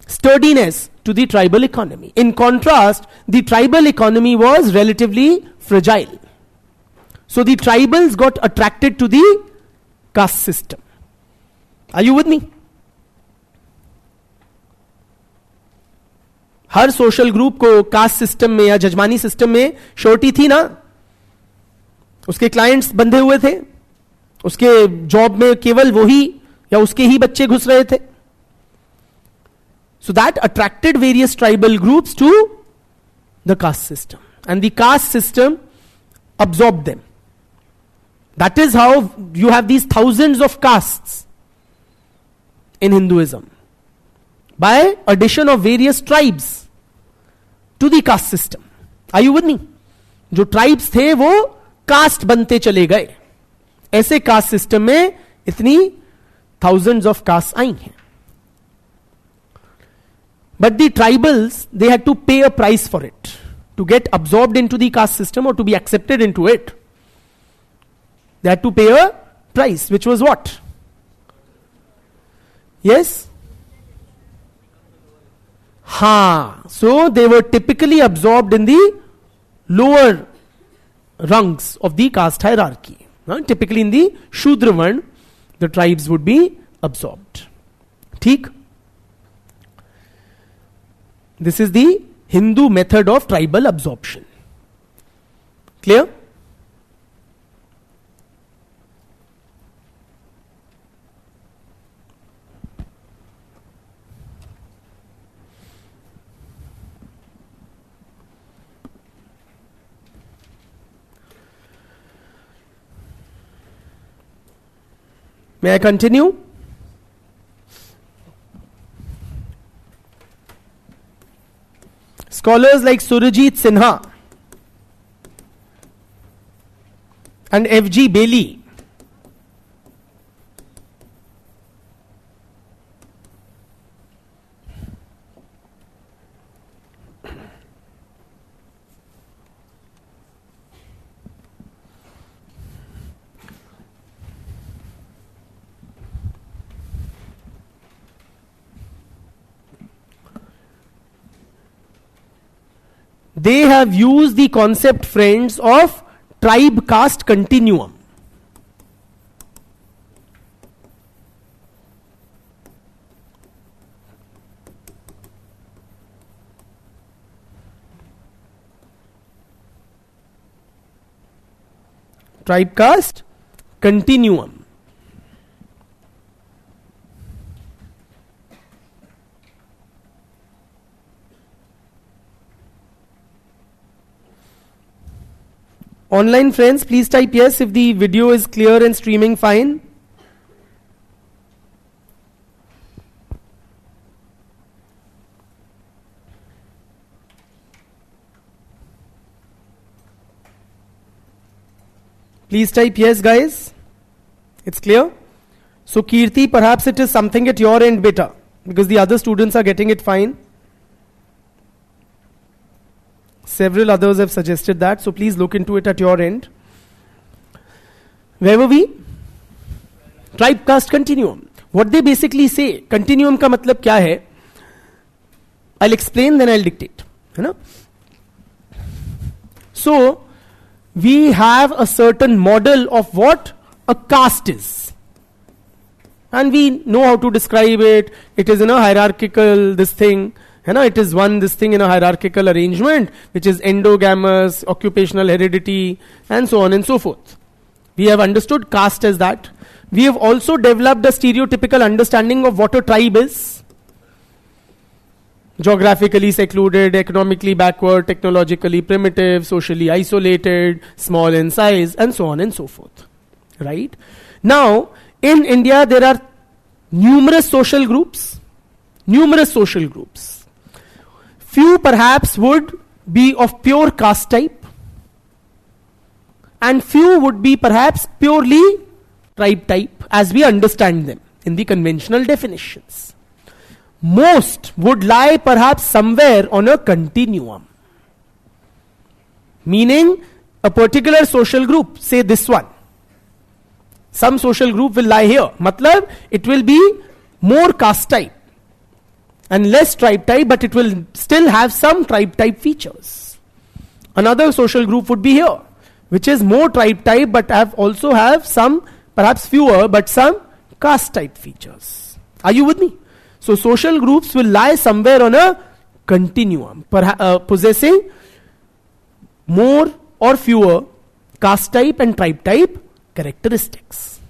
sturdiness to the tribal economy. In contrast, the tribal economy was relatively fragile. So the tribals got attracted to the caste system. Are you with me? Her social group को caste system में या जजमानी system में surety थी ना. उसके clients बंधे हुए थे. उसके जॉब में केवल वही या उसके ही बच्चे घुस रहे थे. So that attracted various tribal groups to the caste system, and the caste system absorbed them. That is how you have these thousands of castes in Hinduism, by addition of various tribes to the caste system. Are you with me? जो tribes थे वो caste बनते चले गए. ऐसे caste system में इतनी thousands of castes आई हैं. But the tribals, they had to pay a price for it. To get absorbed into the caste system or to be accepted into it, they had to pay a price, which was what? Yes? So they were typically absorbed in the lower rungs of the caste hierarchy. Typically in the Shudra Varna, the tribes would be absorbed. ठीक? This is the Hindu method of tribal absorption. Clear? May I continue? Scholars like Surajit Sinha and F.G. Bailey they have used the concept, friends, of tribe caste continuum. Tribe caste continuum. Online friends, please type yes if the video is clear and streaming fine. Please type yes, guys. It's clear? So, Kirti, perhaps it is something at your end better, because the other students are getting it fine. Several others have suggested that, so please look into it at your end. Where were we? Tribe caste continuum. What they basically say, continuum का मतलब क्या है? I'll explain, then I'll dictate. है ना? So, we have a certain model of what a caste is. And we know how to describe it. It is in a hierarchical, this thing. It is this thing in a hierarchical arrangement, which is endogamous, occupational heredity, and so on and so forth. We have understood caste as that. We have also developed a stereotypical understanding of what a tribe is. Geographically secluded, economically backward, technologically primitive, socially isolated, small in size, and so on and so forth. Right? Now, in India, there are numerous social groups. Few perhaps would be of pure caste type, and few would be perhaps purely tribe type as we understand them in the conventional definitions. Most would lie perhaps somewhere on a continuum, meaning a particular social group, say this one. Some social group will lie here. Matlab, it will be more caste type and less tribe type, but it will still have some tribe type features. Another social group would be here, which is more tribe type, but also have some, perhaps fewer, but some caste type features. Are you with me? So social groups will lie somewhere on a continuum, possessing more or fewer caste type and tribe type characteristics.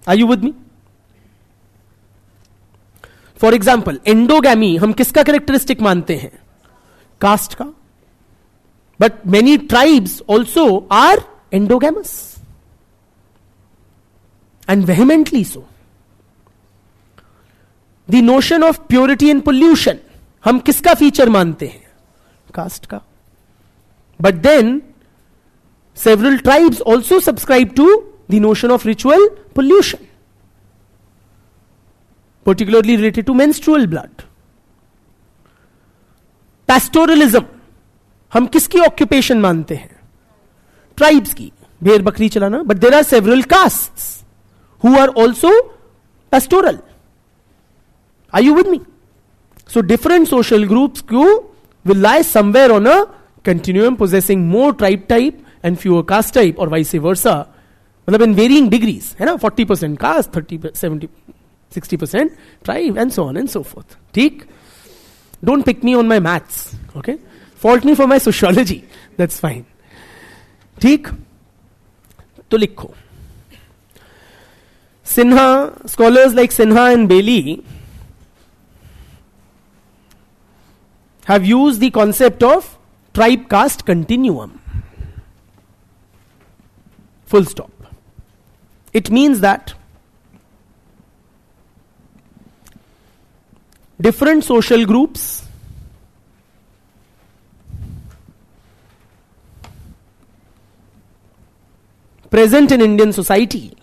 Are you with me? For example, endogamy हम किसका characteristic मानते हैं? Caste का. But many tribes also are endogamous. And vehemently so. The notion of purity and pollution हम किसका feature मानते हैं? Caste का. But then several tribes also subscribe to the notion of ritual pollution, particularly related to menstrual blood. Pastoralism हम किसकी occupation मानते हैं? Tribes की, भेड़ बकरी चलाना. But there are several castes who are also pastoral. Are you with me? So different social groups will lie somewhere on a continuum, possessing more tribe type and fewer caste type, or vice versa. मतलब in varying degrees, है ना? 40% caste, 30%, 70%, 60% tribe, and so on and so forth. ठीक? Don't pick me on my maths, okay? Fault me for my sociology. That's fine. ठीक? तो लिखो. Sinha, scholars like Sinha and Bailey have used the concept of tribe caste continuum. Full stop. It means that different social groups present in Indian society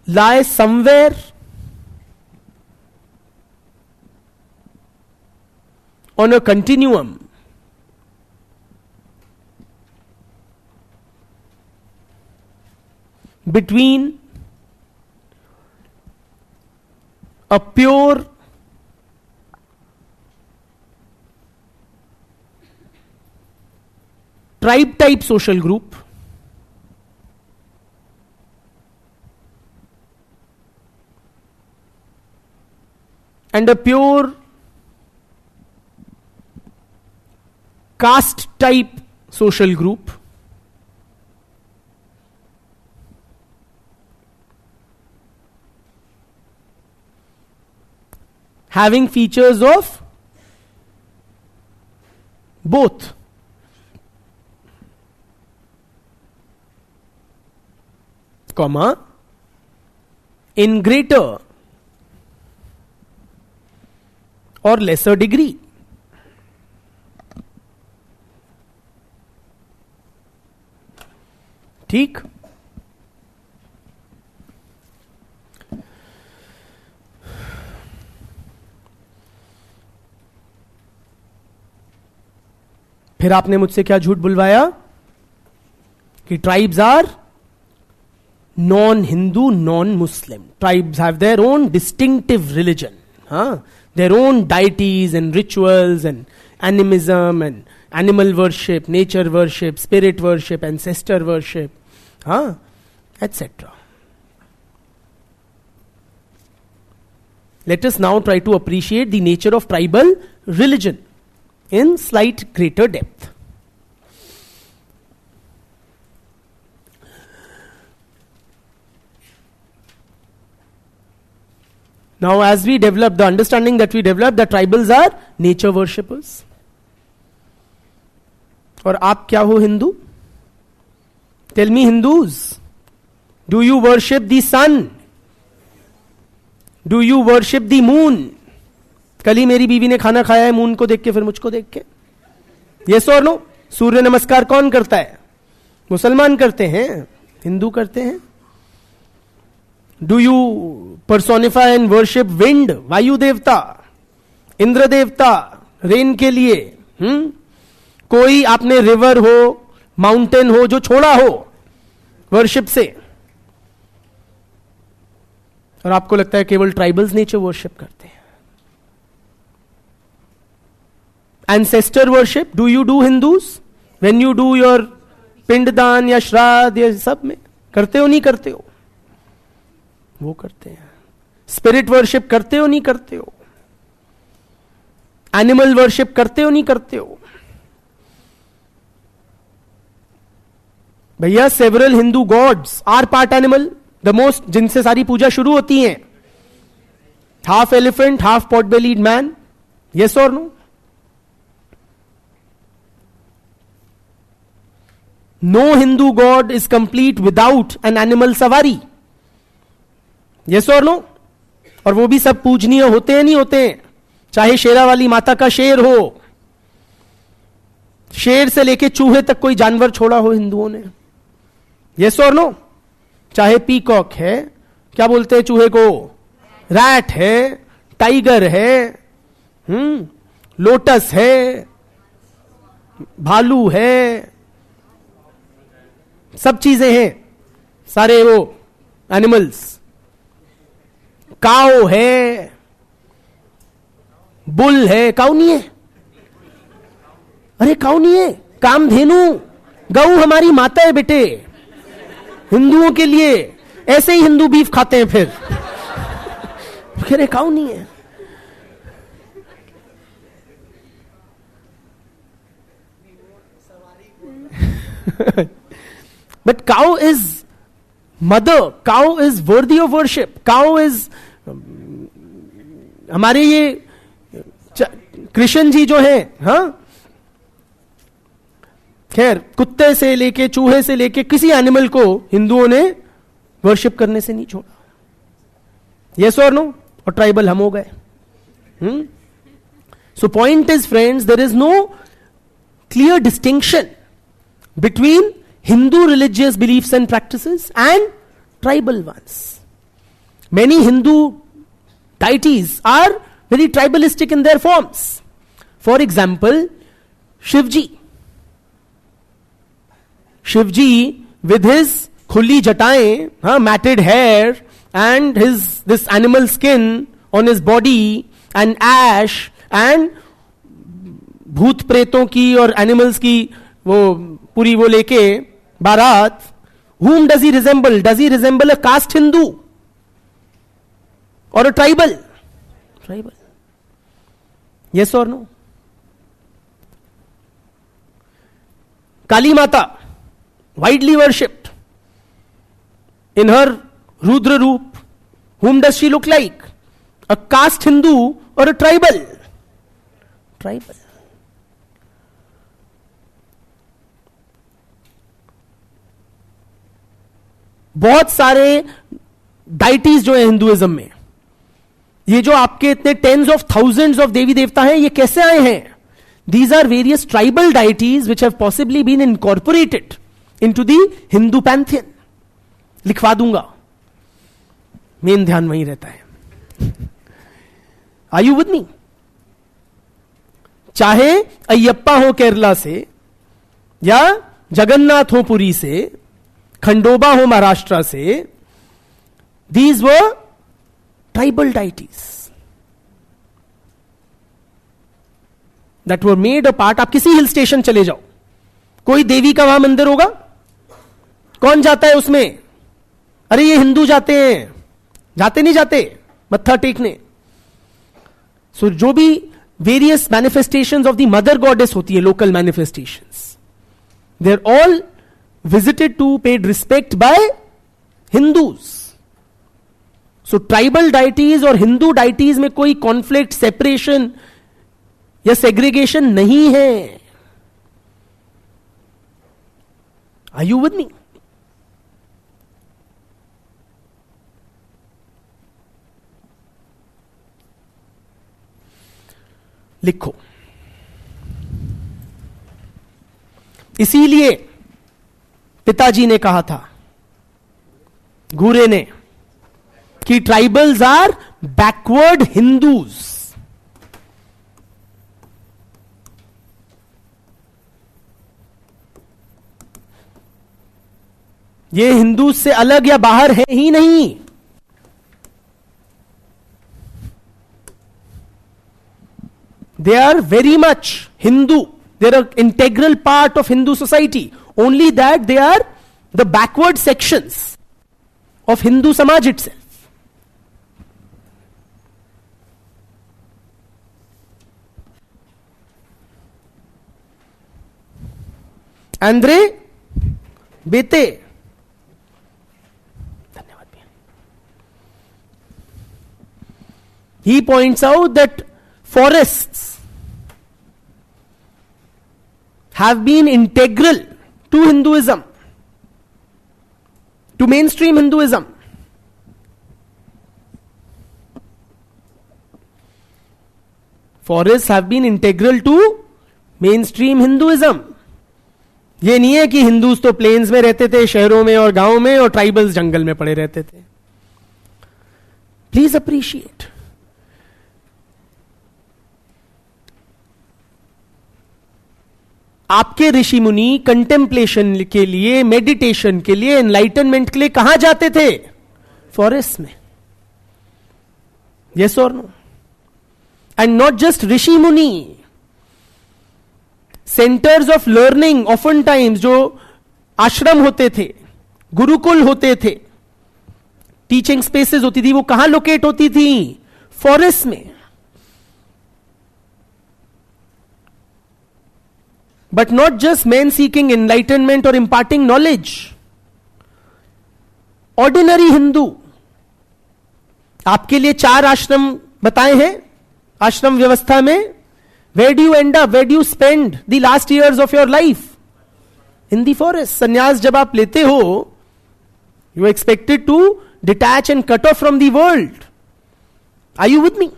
lie somewhere on a continuum between a pure tribe type social group and a pure caste type social group, having features of both. Comma, in greater or lesser degree. ठीक. फिर आपने मुझसे क्या झूठ बुलवाया कि tribes are non-Hindu, non-Muslim. Tribes have their own distinctive religion, their own deities and rituals and animism and animal worship, nature worship, spirit worship, ancestor worship, etc. Let us now try to appreciate the nature of tribal religion in slight greater depth. Now, as we develop the understanding that we develop, the tribals are nature worshippers. और आप क्या हो Hindu? Tell me, Hindus, do you worship the sun? Do you worship the moon? कल ही मेरी बीवी ने खाना खाया है मून को देख के, फिर मुझको देख के. Yes or no? सूर्य नमस्कार कौन करता है? मुसलमान करते हैं, हिंदू करते हैं. Do you personify and worship wind, वायु देवता, इंद्र देवता, रेन के लिए? कोई आपने रिवर हो, माउंटेन हो जो छोड़ा हो वर्शिप से, और आपको लगता है केवल ट्राइबल्स नेचर वर्शिप करते हैं? Ancestor worship do you do Hindus when you do your पिंडदान या श्राद्ध या सब में? करते हो नहीं करते हो? वो करते हैं. स्पिरिट वर्शिप करते हो नहीं करते हो? एनिमल वर्शिप करते हो नहीं करते हो? भैया, several Hindu gods are part animal, the most, जिनसे सारी पूजा शुरू होती है. Half elephant, half pot bellied man. Yes और no? No Hindu god is complete without an animal सवारी. यस और नो? और वो भी सब पूजनीय होते हैं नहीं होते हैं? चाहे शेरा वाली माता का शेर हो, शेर से लेके चूहे तक कोई जानवर छोड़ा हो हिंदुओं ने. यस और नो? चाहे पीकॉक है, क्या बोलते हैं चूहे को? रैट है, टाइगर है, लोटस है, भालू है, सब चीजें हैं, सारे वो एनिमल्स. काऊ है, बुल है. काऊ नहीं है? अरे काऊ नहीं है, कामधेनु. गऊ हमारी माता है बेटे, हिंदुओं के लिए. ऐसे ही हिंदू बीफ खाते हैं फिर. अरे काऊ नहीं है. But cow is mother. Cow is worthy of worship. Cow is हमारे ये कृष्ण जी जो है, खैर कुत्ते से लेके चूहे से लेके किसी एनिमल को हिंदुओं ने वर्शिप करने से नहीं छोड़ा. यस और नो? और ट्राइबल हम हो गए. So point is friends, there is no clear distinction between Hindu religious beliefs and practices and tribal ones. Many Hindu deities are very tribalistic in their forms. For example, Shivji. Shivji with his खुली जटाएं, हाँ, matted hair and his this animal skin on his body and ash and भूत प्रेतों की और animals की वो पूरी वो लेके बारात. Whom does he resemble? Does he resemble a caste Hindu or a tribal? Tribal. Yes or no? Kali Mata, widely worshipped in her Rudra Roop. Whom does she look like? A caste Hindu or a tribal? Tribal. बहुत सारे deities जो है Hinduism में, ये जो आपके इतने tens of thousands of देवी देवता हैं, ये कैसे आए हैं? These are various tribal deities which have possibly been incorporated into the Hindu pantheon. लिखवा दूंगा, मेन ध्यान वहीं रहता है. Are you with me? चाहे अयप्पा हो केरला से, या जगन्नाथ हो पुरी से, खंडोबा हो महाराष्ट्र से, these were tribal deities that were made a part. आप किसी हिल स्टेशन चले जाओ, कोई देवी का वहां मंदिर होगा, कौन जाता है उसमें? अरे ये हिंदू जाते हैं. जाते नहीं जाते मत्था टेकने. सो जो भी various manifestations of the mother goddess होती है, local manifestations, they are all visited to, paid respect by Hindus. So tribal deities और Hindu deities में कोई conflict, separation या segregation नहीं है. Are you with me? लिखो. इसीलिए पिताजी ने कहा था, घूरे ने, कि ट्राइबल्स आर बैकवर्ड हिंदूज. ये हिंदूज से अलग या बाहर है ही नहीं. They are very much Hindu. They are integral part of Hindu society. Only that they are the backward sections of Hindu Samaj itself. Andre Bete, धन्यवाद भैया. He points out that forests have been integral to Hinduism, to mainstream Hinduism. Forests have been integral to mainstream Hinduism. ये नहीं है कि Hindus तो planes में रहते थे, शहरों में और गांवों में, और ट्राइबल्स जंगल में पड़े रहते थे. Please appreciate. आपके ऋषि मुनि कंटेम्पलेशन के लिए, मेडिटेशन के लिए, एनलाइटनमेंट के लिए कहां जाते थे? फॉरेस्ट में. यस और नो? एंड नॉट जस्ट ऋषि मुनि, centres of learning, often times जो आश्रम होते थे, गुरुकुल होते थे, टीचिंग स्पेसेस होती थी, वो कहां लोकेट होती थी? फॉरेस्ट में. But not just men seeking enlightenment or imparting knowledge. Ordinary Hindu. आपके लिए 4 आश्रम बताए हैं आश्रम व्यवस्था में. Where do you end up? Where do you spend the last years of your life? In the forest. संन्यास जब आप लेते हो, you are expected to detach and cut off from the world. Are you with me?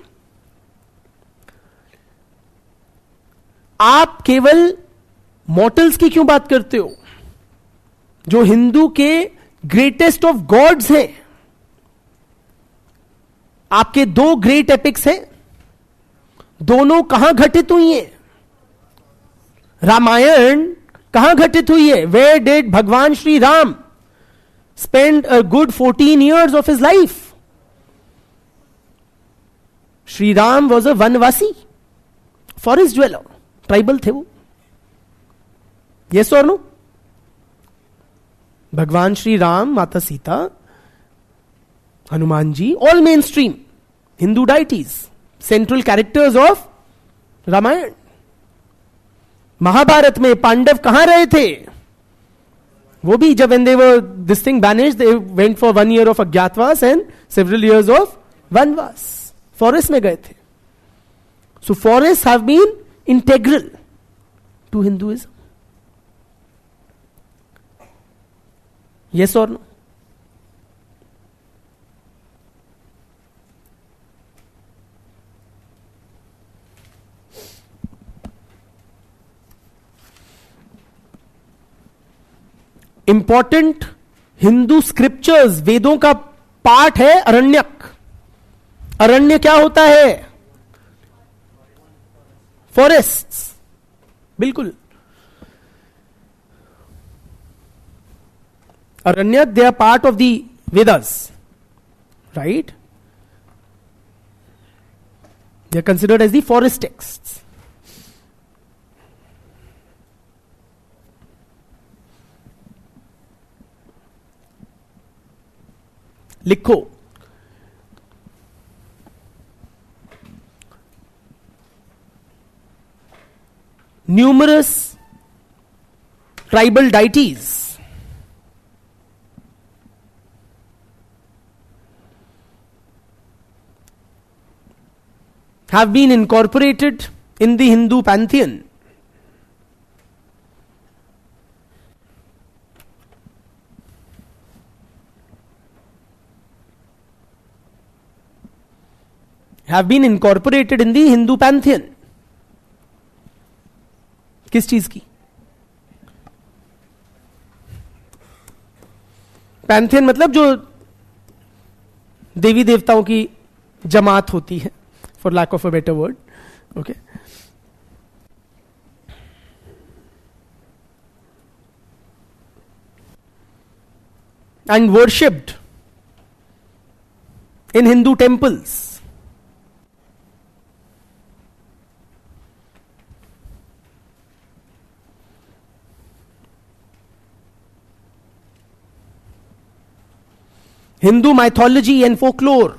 आप केवल mortals की क्यों बात करते हो? जो हिंदू के ग्रेटेस्ट ऑफ गॉड्स हैं, आपके 2 ग्रेट एपिक्स हैं, दोनों कहां घटित हुई हैं? रामायण कहां घटित हुई है? वेयर डिड भगवान Shri Ram spent a good 14 years of his life. Shri Ram was a Vanvasi, forest dweller, tribal थे वो. Yes or no? भगवान श्री राम, माता Sita, Hanuman ji, all mainstream Hindu deities, central characters of Ramayan. Mahabharat में पांडव कहां रहे थे? वो भी जब when they were this thing banished, they went for 1 year of agyatvas and several years of vanvas. Forest में गए थे. So forest have been integral to Hinduism. Yes और नो? इंपॉर्टेंट हिंदू स्क्रिप्चर्स, वेदों का पाठ है अरण्यक. अरण्य क्या होता है? फॉरेस्ट्स. बिल्कुल. Aranyaka, they are part of the Vedas, right? They are considered as the forest texts. लिखो, numerous tribal deities have been incorporated in the Hindu pantheon. Have been incorporated in the Hindu pantheon. किस चीज की? Pantheon मतलब जो देवी देवताओं की जमात होती है, for lack of a better word. Okay. And worshipped in Hindu temples. Hindu mythology and folklore.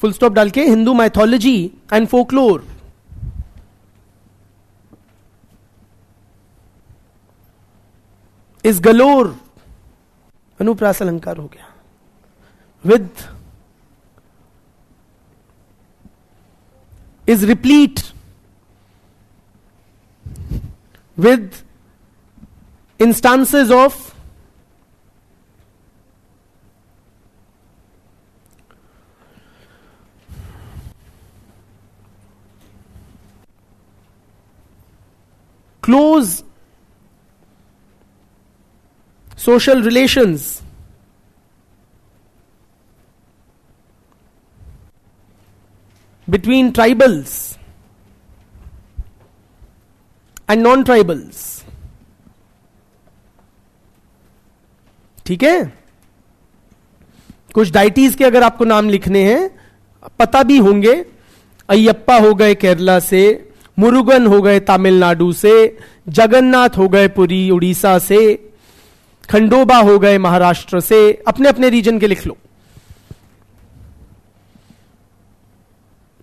Full stop डाल के हिंदू माइथोलॉजी एंड फोकलोर. इस गलोर, अनुप्रास अलंकार हो गया, with is replete with instances of close social relations between tribals and non-tribals. ठीक है? कुछ डाइटीज के अगर आपको नाम लिखने हैं, पता भी होंगे. अयप्पा हो गए केरला से, मुरुगन हो गए तमिलनाडु से, जगन्नाथ हो गए पुरी उड़ीसा से, खंडोबा हो गए महाराष्ट्र से. अपने अपने रीजन के लिख लो.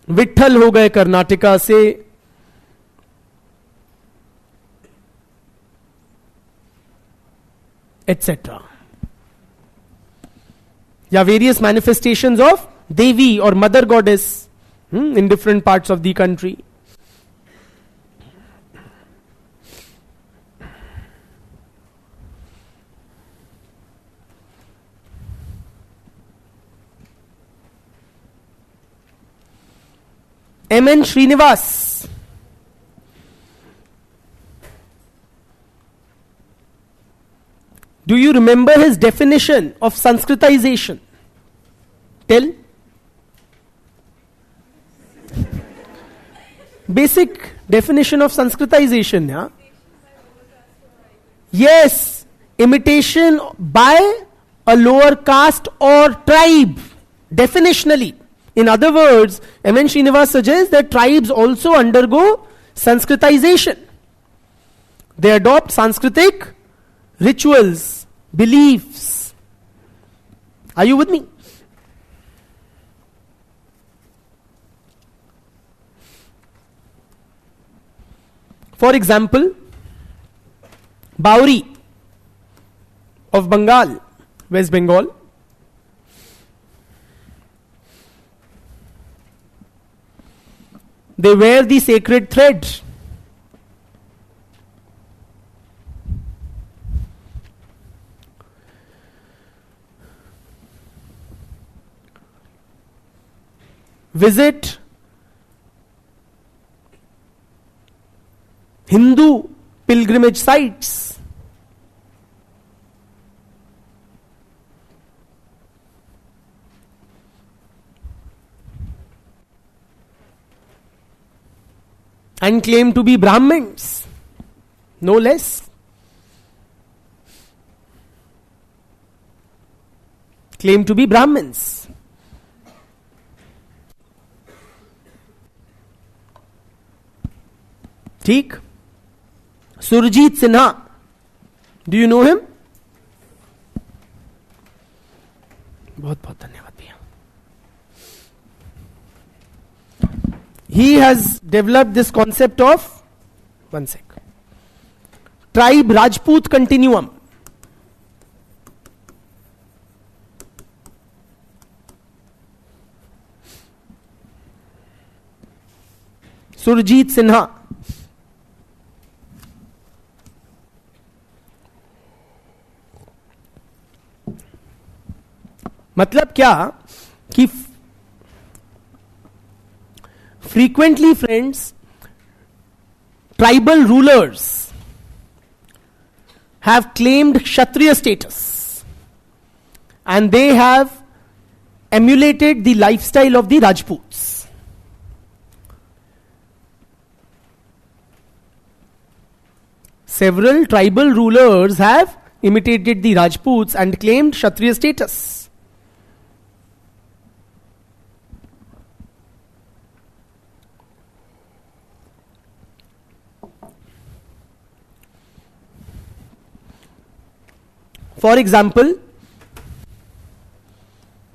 विट्ठल हो गए कर्नाटका से, एटसेट्रा. या वेरियस मैनिफेस्टेशंस ऑफ देवी और mother goddess in different parts of the country. M.N. Srinivas. Do you remember his definition of Sanskritization? Tell. Basic definition of Sanskritization, yeah? Yes. imitation by a lower caste or tribe, definitionally. In other words, M.N. Srinivas suggests that tribes also undergo Sanskritization. They adopt Sanskritic rituals, beliefs. Are you with me? For example, Bauri of Bengal, West Bengal, they wear the sacred thread. Visit Hindu pilgrimage sites. And claim to be Brahmins, no less. Claim to be Brahmins. ठीक. Surjit Sinha, do you know him? बहुत बहुत धन्यवाद भैया. He has developed this concept of, one sec, tribe Rajput continuum. Surjit Sinha. मतलब क्या कि frequently, friends, tribal rulers have claimed Kshatriya status and they have emulated the lifestyle of the Rajputs. Several tribal rulers have imitated the Rajputs and claimed Kshatriya status. For example,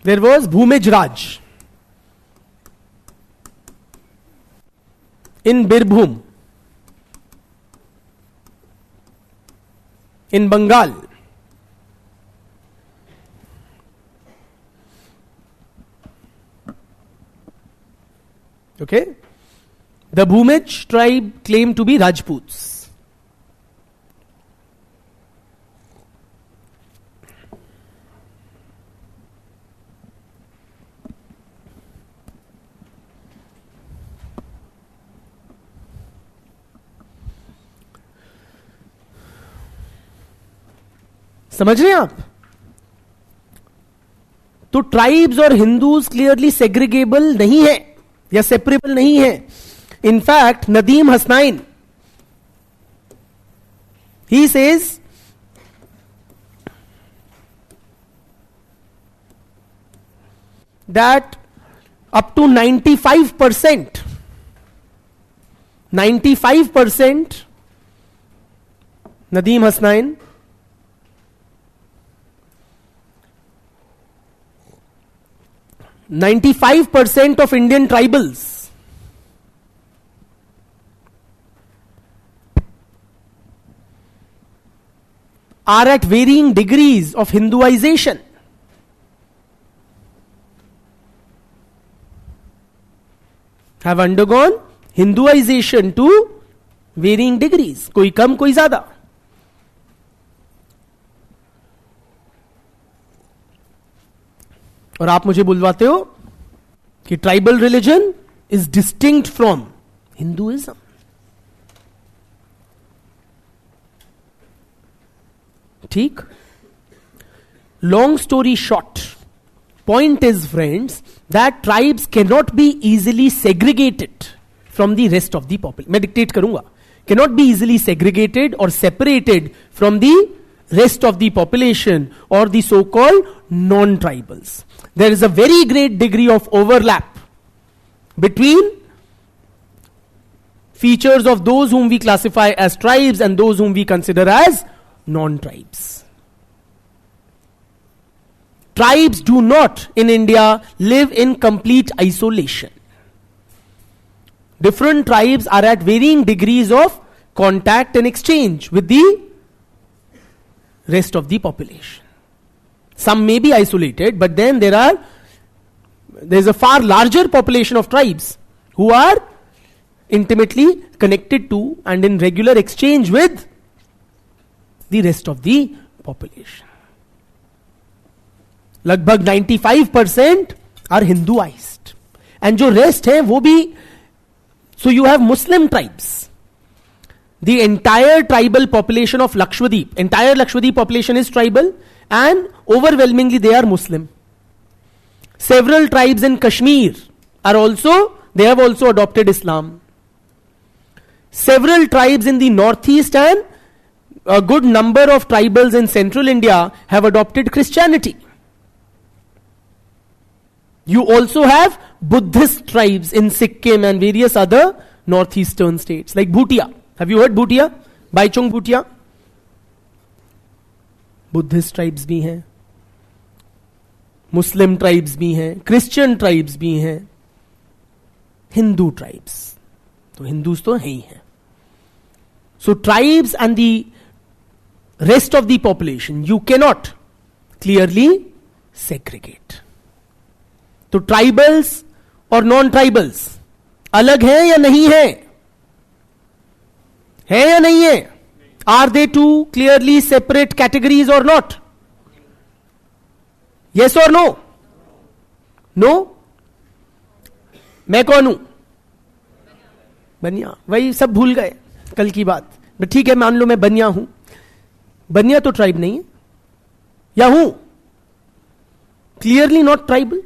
there was Bhumij Raj in Birbhum, in Bengal. Okay? The Bhumij tribe claimed to be Rajputs. समझ रहे हैं आप? तो tribes और Hindus clearly सेग्रीगेबल नहीं है या separable नहीं है. In fact Nadeem Hasnain, he says that up to 95%, Nadeem Hasnain, "95% of Indian tribals are at varying degrees of Hinduization." Have undergone Hinduization to varying degrees. कोई कम कोई ज्यादा. और आप मुझे बुलवाते हो कि tribal religion is distinct from Hinduism. ठीक. Long story short, point is, friends, that tribes cannot be easily segregated from the rest of the population. मैं dictate करूंगा. Cannot be easily segregated or separated from the rest of the population or the so-called non-tribals. There is a very great degree of overlap between features of those whom we classify as tribes and those whom we consider as non-tribes. Tribes do not in India live in complete isolation. Different tribes are at varying degrees of contact and exchange with the rest of the population. Some may be isolated, but then there's a far larger population of tribes who are intimately connected to and in regular exchange with the rest of the population. लगभग 95% are Hinduized. And जो rest है वो भी, so you have Muslim tribes. The entire tribal population of Lakshadweep, entire Lakshadweep population is tribal and overwhelmingly they are Muslim. Several tribes in Kashmir they have also adopted Islam. Several tribes in the northeast and a good number of tribals in central India have adopted Christianity. You also have Buddhist tribes in Sikkim and various other northeastern states like Bhutia. Have you heard Bhutia? Baichung Bhutia? Buddhist tribes भी हैं, Muslim tribes भी हैं, Christian tribes भी हैं, Hindu tribes. तो Hindus तो हैं ही हैं. So tribes and the rest of the population you cannot clearly segregate. तो ट्राइबल्स और नॉन ट्राइबल्स अलग हैं या नहीं है? है या नहीं है? Are they two clearly separate categories और नॉट? यस और नो? नो? मैं कौन हूं? बनिया. वही सब भूल गए कल की बात. ठीक है, मान लो मैं बनिया हूं. बनिया तो ट्राइब नहीं है, या हूं? Clearly not tribal.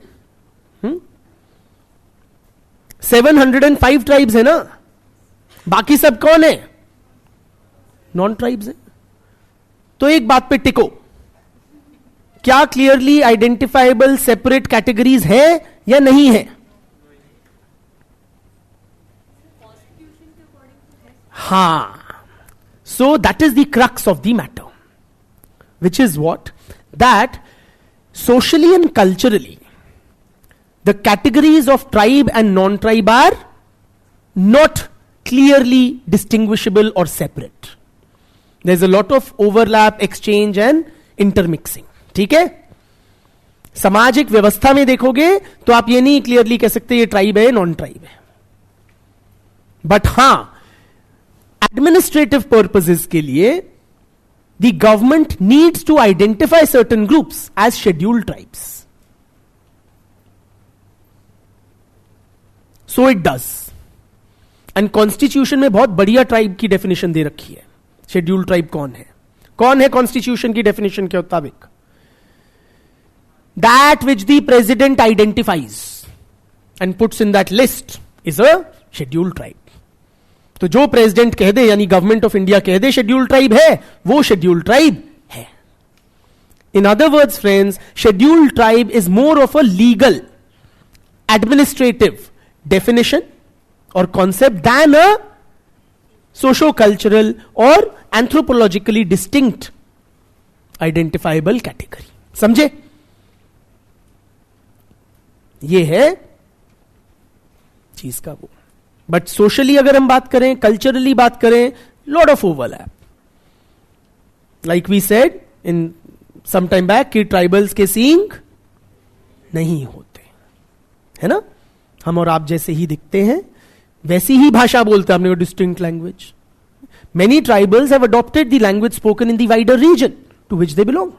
705 ट्राइब्स है ना, बाकी सब कौन है? नॉन ट्राइब्स है. तो एक बात पे टिको, क्या क्लियरली आइडेंटिफाइबल सेपरेट कैटेगरीज है या नहीं है? हाँ. सो that is the crux of the matter, which is what? That socially and culturally the categories of tribe and non-tribe are not clearly distinguishable or separate. There's a lot of overlap, exchange and intermixing. ठीक है? सामाजिक व्यवस्था में देखोगे तो आप ये नहीं क्लियरली कह सकते ये ट्राइब है नॉन ट्राइब है. बट हां, एडमिनिस्ट्रेटिव पर्पसेस के लिए the government needs to identify certain groups as scheduled tribes. So it does. And constitution में बहुत बढ़िया ट्राइब की डेफिनेशन दे रखी है. शेड्यूल्ड ट्राइब कौन है? कौन है कॉन्स्टिट्यूशन की डेफिनेशन के मुताबिक? That which the president identifies and puts in that list is a scheduled tribe. तो जो प्रेसिडेंट कह दे, यानी गवर्नमेंट ऑफ इंडिया कह दे शेड्यूल्ड ट्राइब है, वो शेड्यूल्ड ट्राइब है. In other words friends, scheduled tribe is more of a legal administrative definition और concept than a socio cultural और एंथ्रोपोलॉजिकली डिस्टिंक्ट आइडेंटिफाइबल कैटेगरी. समझे? ये है चीज का वो. बट सोशली अगर हम बात करें, कल्चरली बात करें, lot of overlap. Like we said in some time back कि ट्राइबल्स के सींग नहीं होते, है ना? हम और आप जैसे ही दिखते हैं, वैसी ही भाषा बोलते हैं. हमने distinct language. Many tribals have adopted the language spoken in the wider region to which they belong.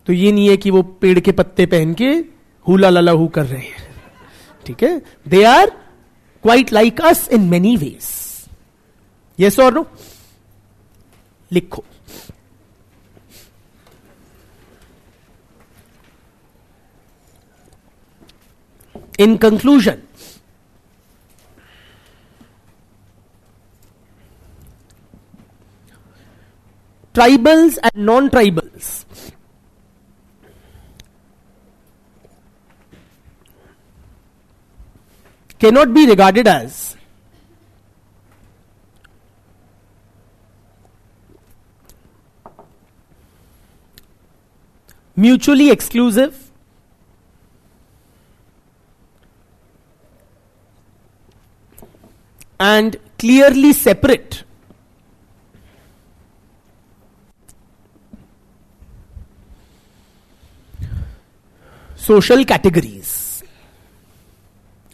तो ये नहीं है कि वो पेड़ के पत्ते पहन के हुला लला हु कर रहे हैं. ठीक है? They are quite like us in many ways. Yes और नो? लिखो. In conclusion, tribals and non-tribals cannot be regarded as mutually exclusive and clearly separate social categories.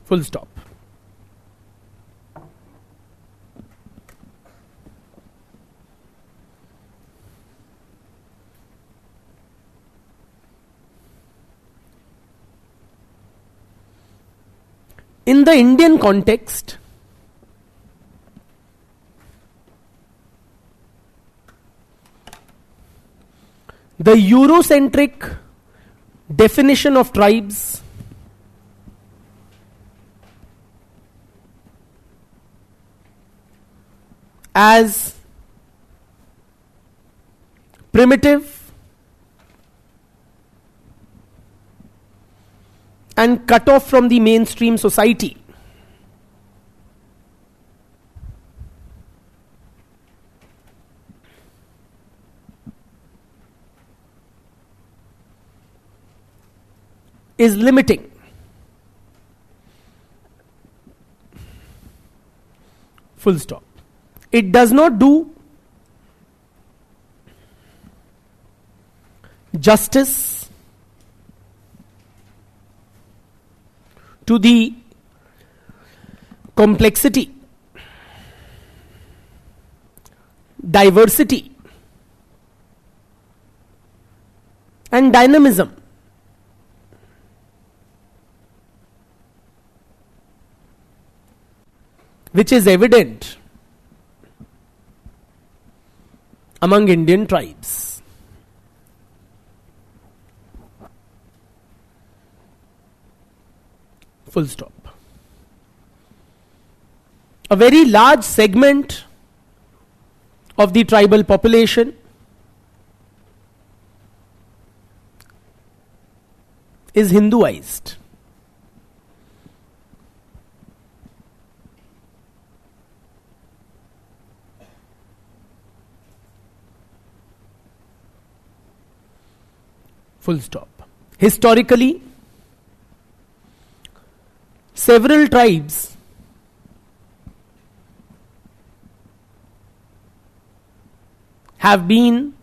Full stop. In the Indian context, the Eurocentric definition of tribes as primitive and cut off from the mainstream society is limiting. Full stop. It does not do justice to the complexity, diversity, and dynamism which is evident among Indian tribes. Full stop. A very large segment of the tribal population is Hinduized. Full stop. Historically, several tribes have been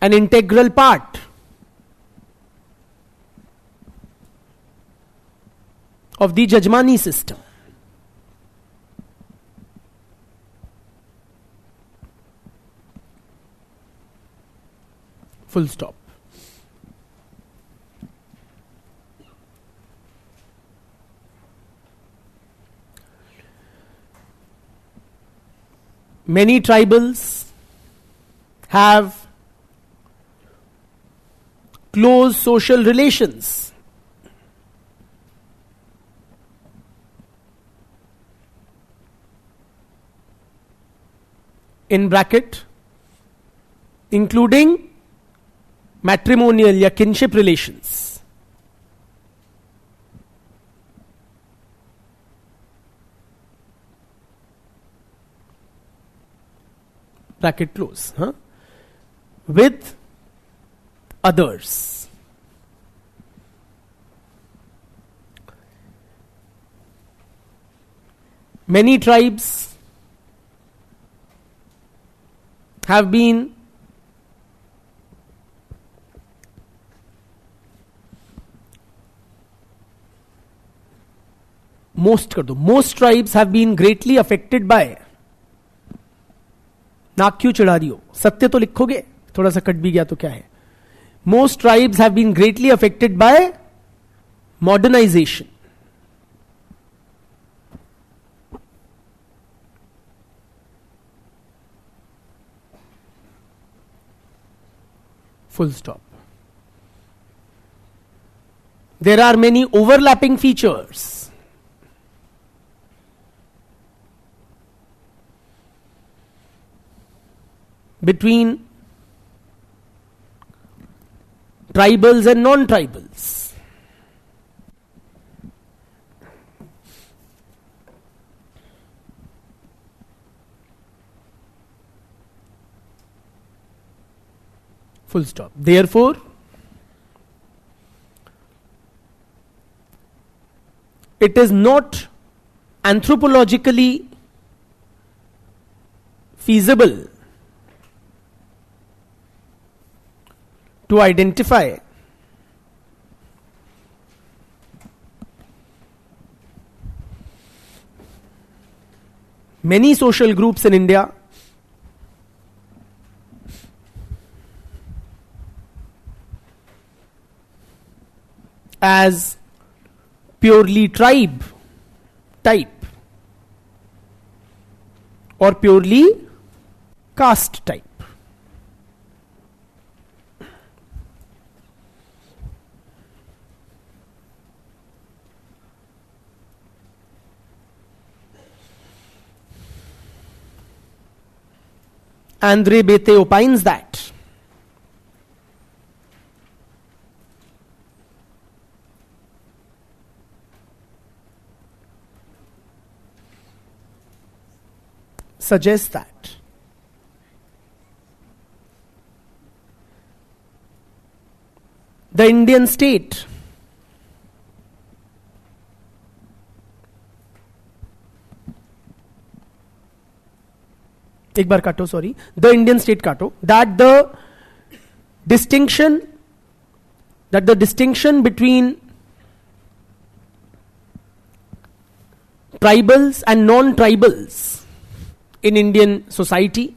an integral part of the Jajmani system. Full stop. Many tribals have close social relations. In bracket, including matrimonial या kinship relations. Bracket close. With others. Many tribes have been most tribes have been greatly affected by, नाक क्यों चढ़ा रही हो, सत्य तो लिखोगे, थोड़ा सा कट भी गया तो क्या है. Most tribes have been greatly affected by modernization. Full stop. There are many overlapping features. between tribals and non-tribals. Full stop. Therefore, it is not anthropologically feasible to identify many social groups in India as purely tribe type or purely caste type. Andre Bete opines that suggests that the Indian state एक बार काटो, sorry, the Indian state काटो, that the distinction between tribals and non-tribals in Indian society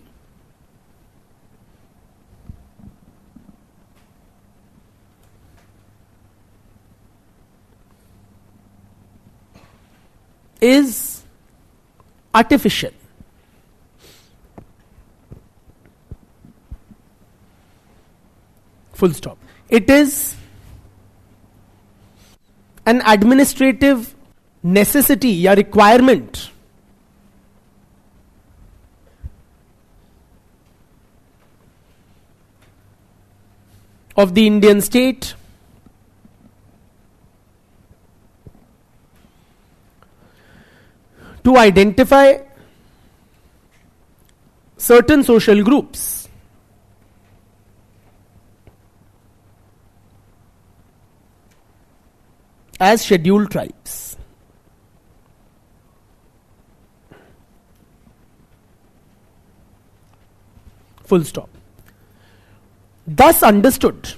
is artificial. Full stop. It is an administrative necessity या requirement of the Indian state to identify certain social groups as scheduled tribes. Full stop. Thus understood,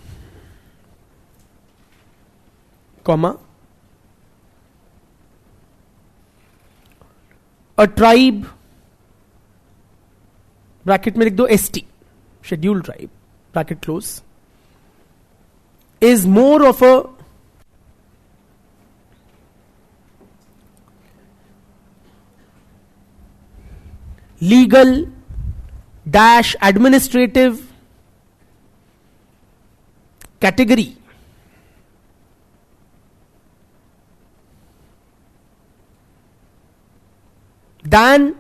comma, a tribe, bracket में लिख दो ST, scheduled tribe, bracket close, is more of a legal dash administrative category than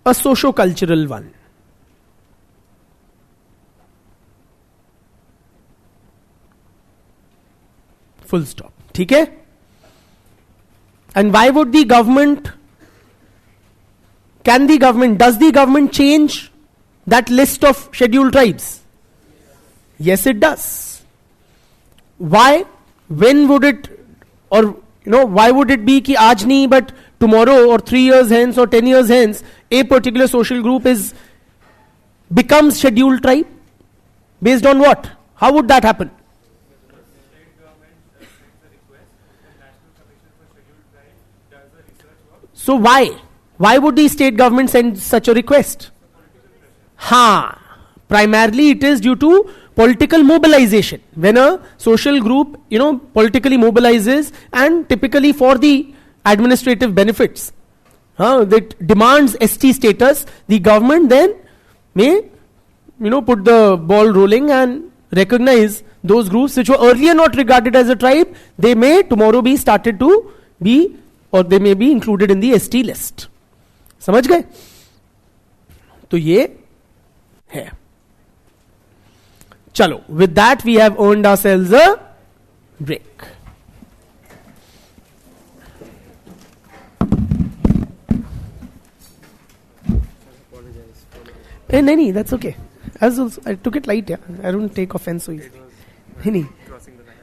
a socio-cultural one. Full stop. ठीक है? And why would the government, does the government change that list of scheduled tribes? Yes, it does. Why? When would it, or why would it be कि आज नहीं but tomorrow or 3 years hence or 10 years hence a particular social group becomes scheduled tribe? Based on what? How would that happen? State government sends a request, the National Commission for Scheduled Tribes does the research work. So why would the state government send such a request? Primarily it is due to political mobilization. When a social group politically mobilizes and typically for the administrative benefits that demands ST status, the government then may put the ball rolling and recognize those groups which were earlier not regarded as a tribe. They may tomorrow be started to be, or they may be included in the ST list. समझ गए? तो ये है. चलो, with that we have earned ourselves a break. नहीं, that's okay. I took it light, yeah. I don't take offense so easily. नहीं. Crossing the line.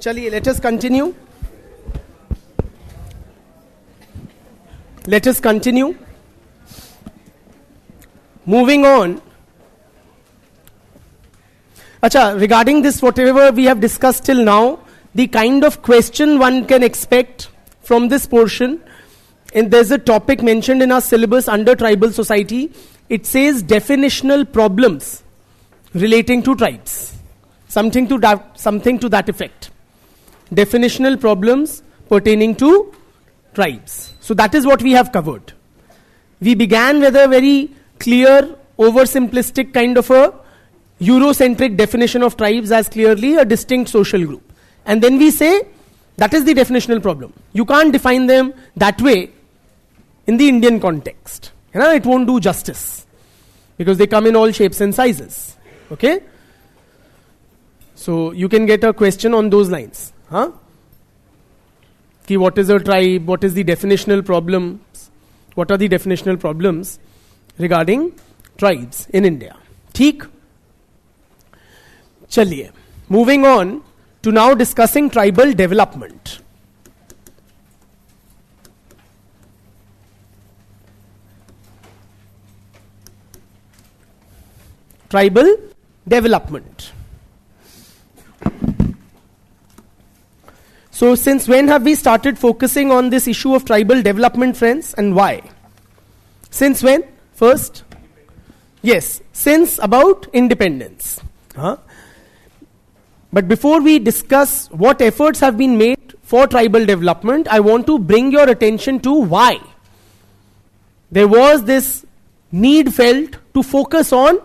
Chaliye, let us continue. Let us continue. Moving on. Acha, regarding this, whatever we have discussed till now, the kind of question one can expect from this portion, and there's a topic mentioned in our syllabus under tribal society. It says definitional problems relating to tribes. Something to that effect. Definitional problems pertaining to tribes. So that is what we have covered. We began with a very clear, oversimplistic kind of a Eurocentric definition of tribes as clearly a distinct social group. And then we say that is the definitional problem. You can't define them that way in the Indian context. It won't do justice because they come in all shapes and sizes. Okay? So you can get a question on those lines. Ki what is a tribe? What is the definitional problems? What are the definitional problems regarding tribes in India? Theek? Chaliye. Moving on to now discussing tribal development. Tribal development. So since when have we started focusing on this issue of tribal development, friends, and why? Since when? First? Yes, since about independence. But before we discuss what efforts have been made for tribal development, I want to bring your attention to why there was this need felt to focus on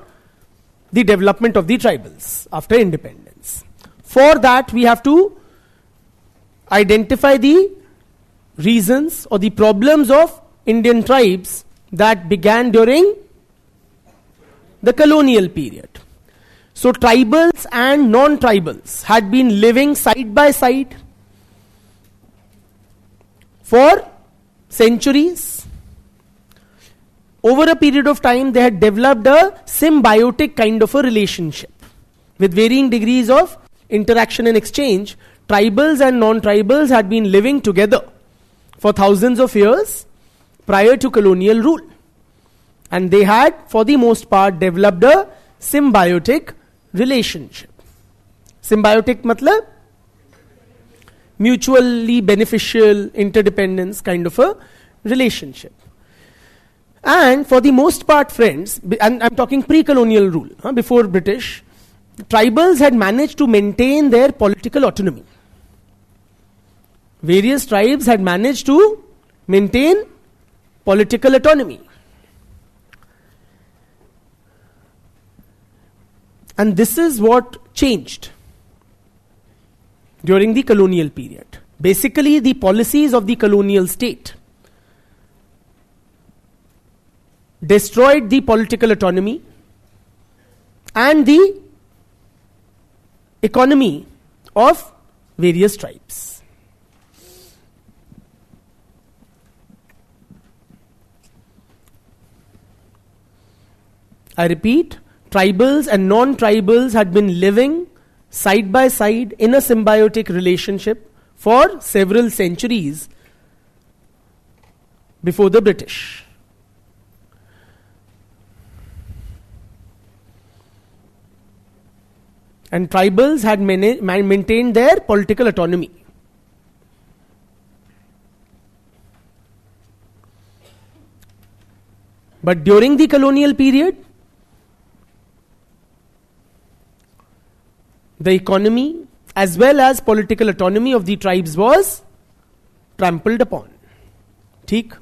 the development of the tribals after independence. For that, we have to identify the reasons or the problems of Indian tribes that began during the colonial period. So tribals and non-tribals had been living side by side for centuries. Over a period of time, they had developed a symbiotic kind of a relationship with varying degrees of interaction and exchange. Tribals and non-tribals had been living together for thousands of years prior to colonial rule. And they had, for the most part, developed a symbiotic relationship. Symbiotic matlab? Mutually beneficial, interdependence kind of a relationship. And for the most part, friends, and I'm talking pre-colonial rule, before British, tribals had managed to maintain their political autonomy. Various tribes had managed to maintain political autonomy. And this is what changed during the colonial period. Basically, the policies of the colonial state destroyed the political autonomy and the economy of various tribes. I repeat, tribals and non-tribals had been living side by side in a symbiotic relationship for several centuries before the British. And tribals had maintained their political autonomy. But during the colonial period, the economy as well as political autonomy of the tribes was trampled upon. Theek?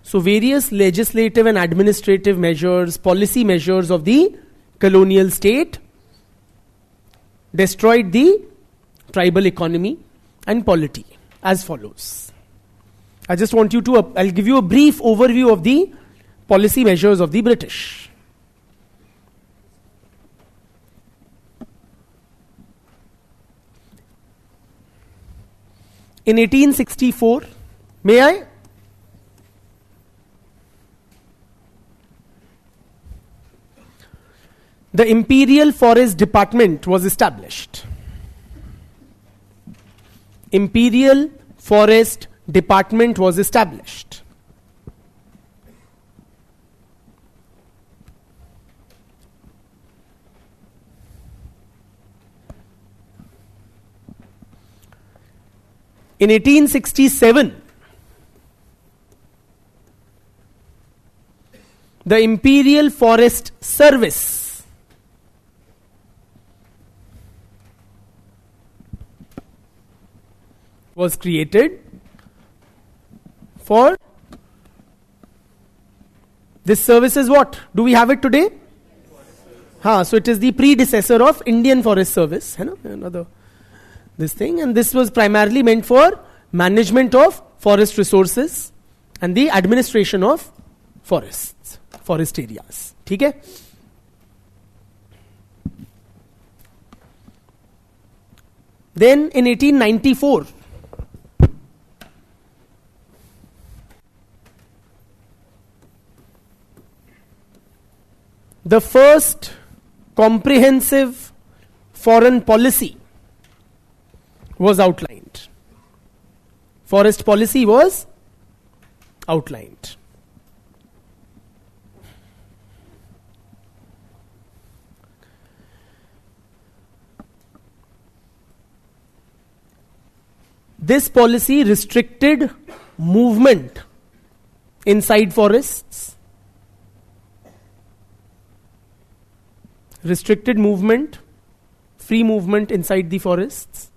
So various legislative and administrative measures, policy measures of the colonial state destroyed the tribal economy and polity as follows. I just want you to, I'll give you a brief overview of the policy measures of the British. In 1864, may I? The Imperial Forest Department was established. Imperial Forest Department was established. In 1867, the Imperial Forest Service was created for this service. Is what? Do we have it today? So it is the predecessor of Indian Forest Service. Another this thing, and this was primarily meant for management of forest resources and the administration of forests, forest areas. ठीक है? Then in 1894, the first comprehensive foreign policy was outlined. Forest policy was outlined. This policy restricted movement inside forests, restricted movement, free movement inside the forests.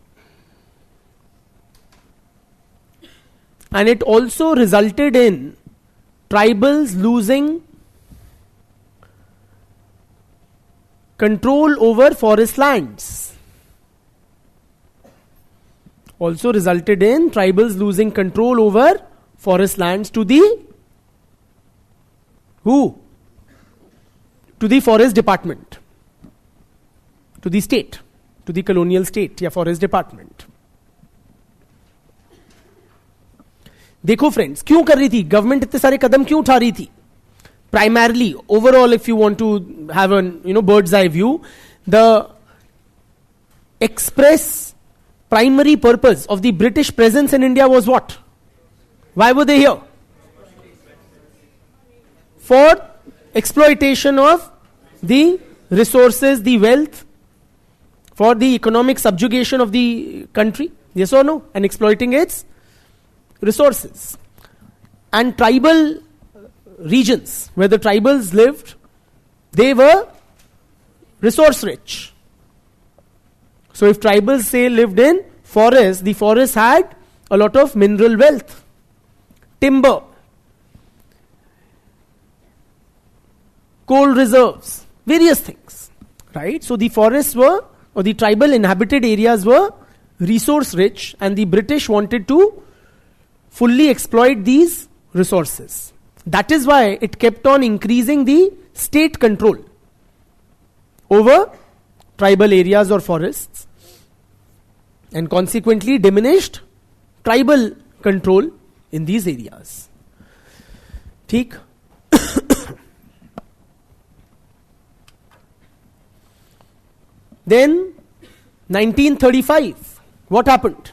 And it also resulted in tribals losing control over forest lands. Also resulted in tribals losing control over forest lands to the who? To the forest department. To the state. To the colonial state या forest department. देखो friends, क्यों कर रही थी government, इतने सारे कदम क्यों उठा रही थी? Primarily, overall, if you want to have a bird's eye view, the express primary purpose of the British presence in India was what? Why were they here? For exploitation of the resources, the wealth, for the economic subjugation of the country, yes or no, and exploiting its resources. And tribal regions where the tribals lived, they were resource rich. So if tribals say lived in forest, the forest had a lot of mineral wealth, timber, coal reserves, various things, right? So the forests were, or the tribal inhabited areas were resource rich, and the British wanted to fully exploit these resources. That is why it kept on increasing the state control over tribal areas or forests, and consequently diminished tribal control in these areas. ठीक? Then 1935, what happened?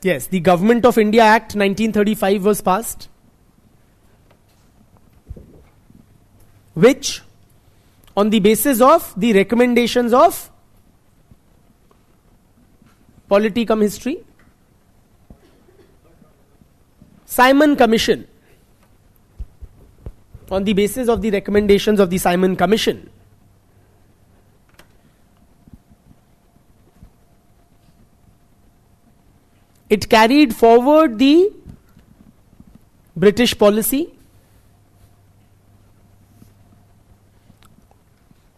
Yes, the Government of India Act 1935 was passed, which, on the basis of the recommendations of polity cum history, Simon Commission, on the basis of the recommendations of the Simon Commission, it carried forward the British policy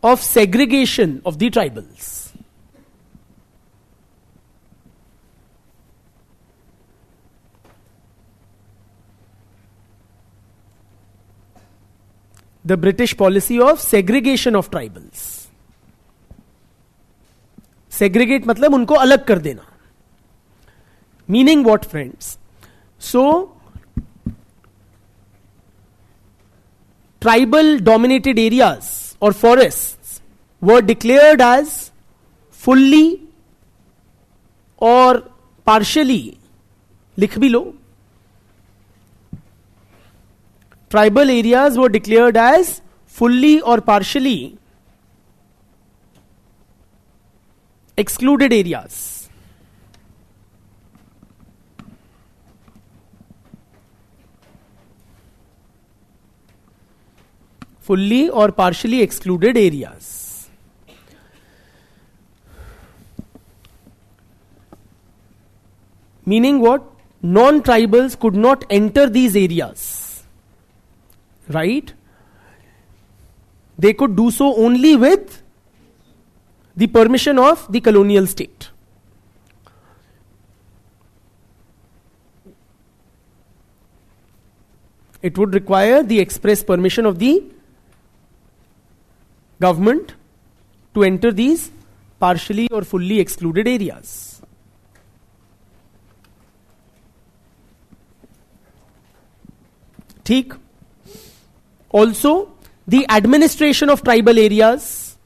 of segregation of the tribals. The British policy of segregation of tribals. Segregate मतलब उनको अलग कर देना. Meaning what, friends? So, tribal dominated areas or forests were declared as fully or partially, लिख भी लो, tribal areas were declared as fully or partially excluded areas. Fully or partially excluded areas. Meaning what? Non-tribals could not enter these areas. Right? They could do so only with the permission of the colonial state. It would require the express permission of the government to enter these partially or fully excluded areas. ठीक. Also, the administration of tribal areas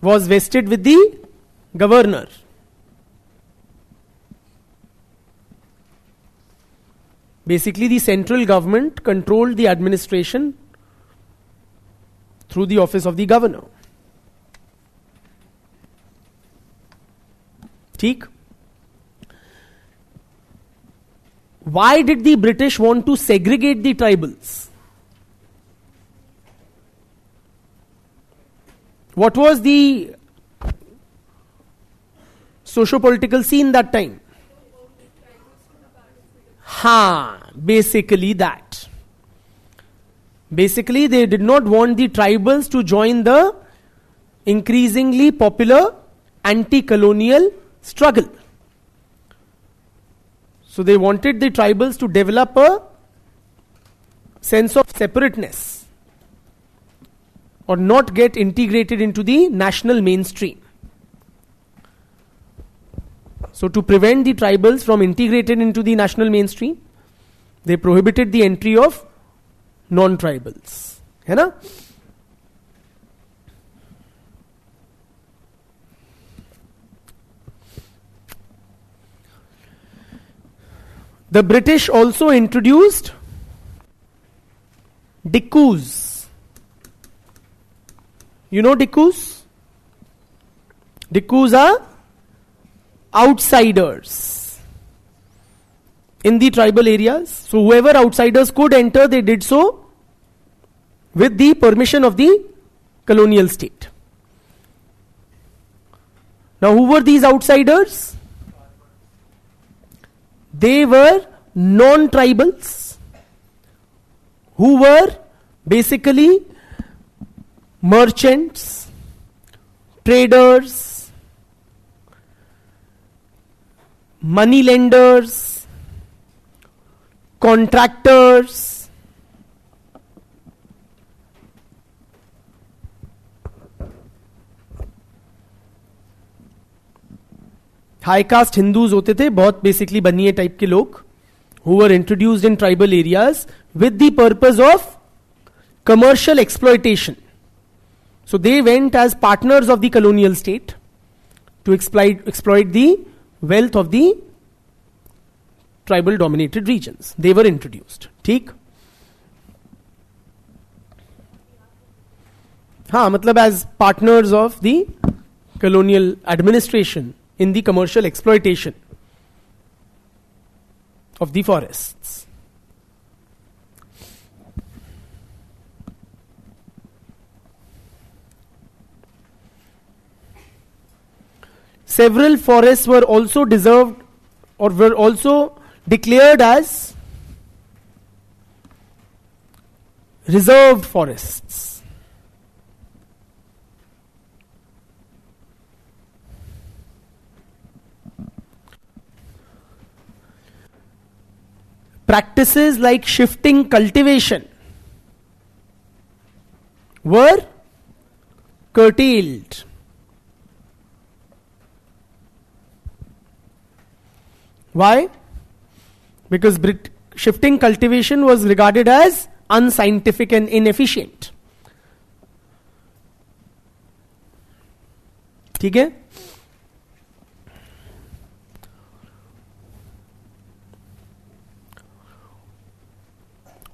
was vested with the governor. Basically, the central government controlled the administration through the office of the governor. ठीक. Why did the British want to segregate the tribals? What was the socio-political scene that time? Basically that. Basically, they did not want the tribals to join the increasingly popular anti-colonial struggle. So they wanted the tribals to develop a sense of separateness or not get integrated into the national mainstream. So to prevent the tribals from integrated into the national mainstream, they prohibited the entry of non-tribals. है ना? The British also introduced dickus. You know dickus? Dickus are outsiders in the tribal areas. So whoever outsiders could enter, they did so with the permission of the colonial state. Now who were these outsiders? They were non-tribals who were basically merchants, traders, money lenders, contractors, high cast Hindus होते थे, बहुत basically बनिए type के लोग, who were introduced in tribal areas with the purpose of commercial exploitation. So they went as partners of the colonial state to exploit the wealth of the tribal dominated regions. They were introduced. ठीक? हाँ, मतलब as partners of the colonial administration in the commercial exploitation of the forests. Several forests were also declared as reserved forests. Practices like shifting cultivation were curtailed. Why? Because shifting cultivation was regarded as unscientific and inefficient. ठीक है?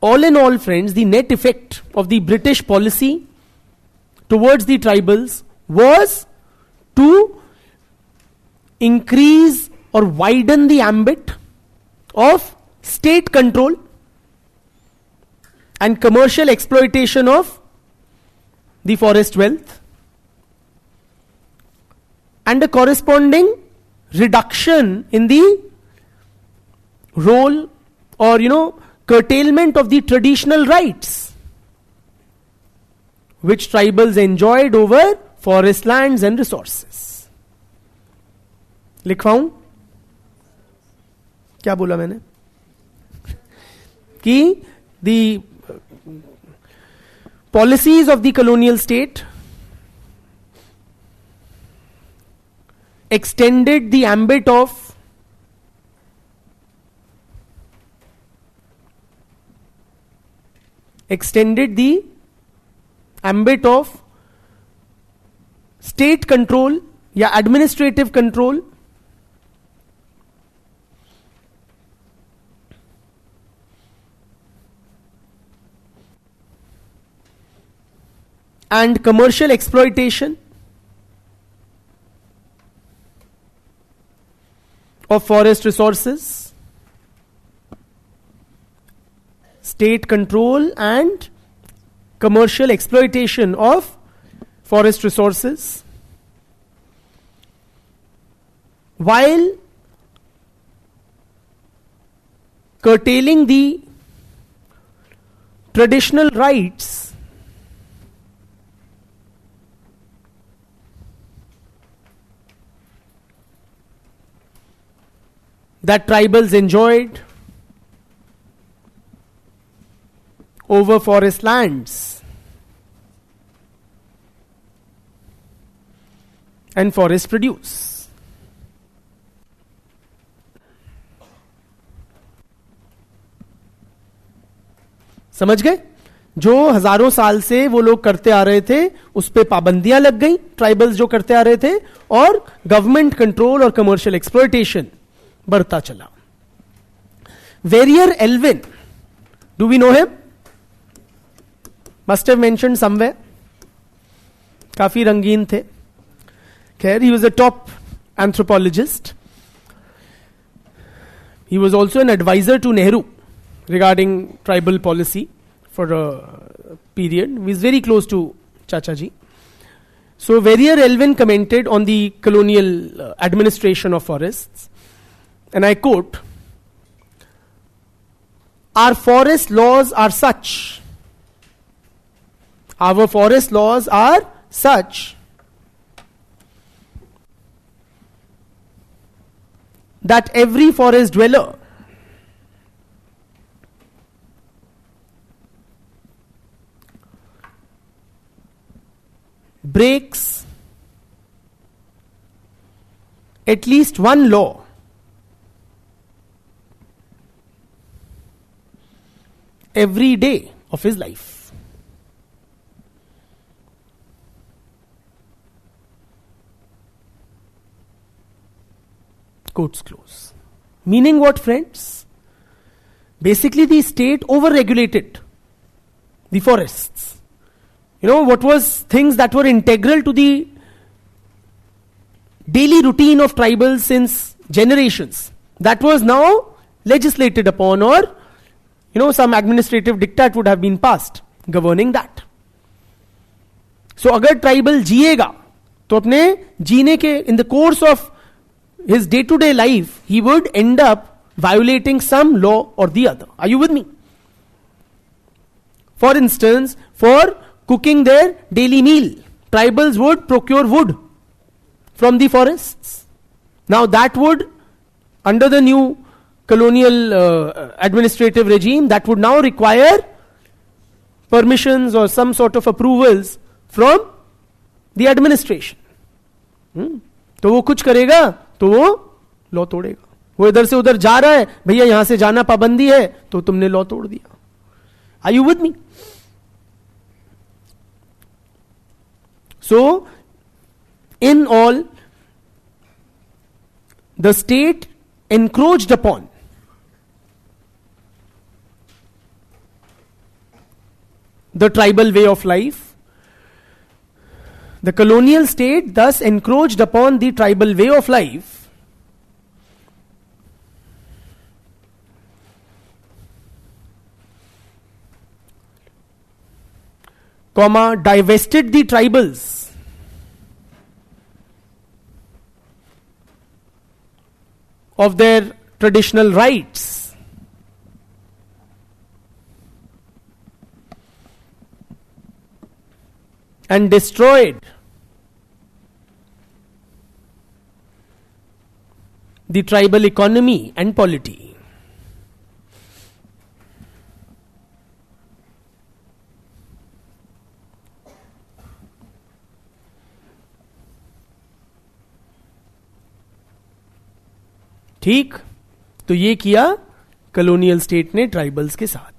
All in all, friends, the net effect of the British policy towards the tribals was to increase or widen the ambit of state control and commercial exploitation of the forest wealth, and a corresponding reduction in the role or curtailment of the traditional rights which tribals enjoyed over forest lands and resources. लिखवाऊं? क्या बोला मैंने? कि the policies of the colonial state extended the ambit of state control या administrative control and commercial exploitation of forest resources, state control and commercial exploitation of forest resources, while curtailing the traditional rights that tribals enjoyed over forest lands and forest produce. समझ गए? जो हजारों साल से वो लोग करते आ रहे थे उस पे पाबंदियां लग गई, ट्राइबल्स जो करते आ रहे थे, और गवर्नमेंट कंट्रोल और कमर्शियल एक्सप्लॉयटेशन बढ़ता चला. Verrier Elwin, do we know him? Must have mentioned somewhere. काफी रंगीन थे. खैर, he was a top anthropologist. He was also an adviser to Nehru regarding tribal policy for a period. He is very close to Chachaji. So Verrier Elvin commented on the colonial administration of forests, and I quote, our forest laws are such that every forest dweller breaks at least one law every day of his life. Quotes close. Meaning what, friends? Basically, the state over-regulated the forests. What was things that were integral to the daily routine of tribals since generations, that was now legislated upon, or some administrative diktat would have been passed governing that. So agar tribal जिएगा तो अपने जीने के in the course of his day-to-day life he would end up violating some law or the other. Are you with me? For instance, for cooking their daily meal, tribals would procure wood from the forests. Now that would, under the new colonial administrative regime, that would now require permissions or some sort of approvals from the administration. तो वो कुछ करेगा तो वो law तोड़ेगा. वो इधर से उधर जा रहा है, भैया यहां से जाना पाबंदी है, तो तुमने लॉ तोड़ दिया. Are you with me? So in all, the state encroached upon the tribal way of life. The colonial state thus encroached upon the tribal way of life, divested the tribals of their traditional rights, and destroyed the tribal economy and polity. ठीक, तो ये किया colonial state ने tribals के साथ.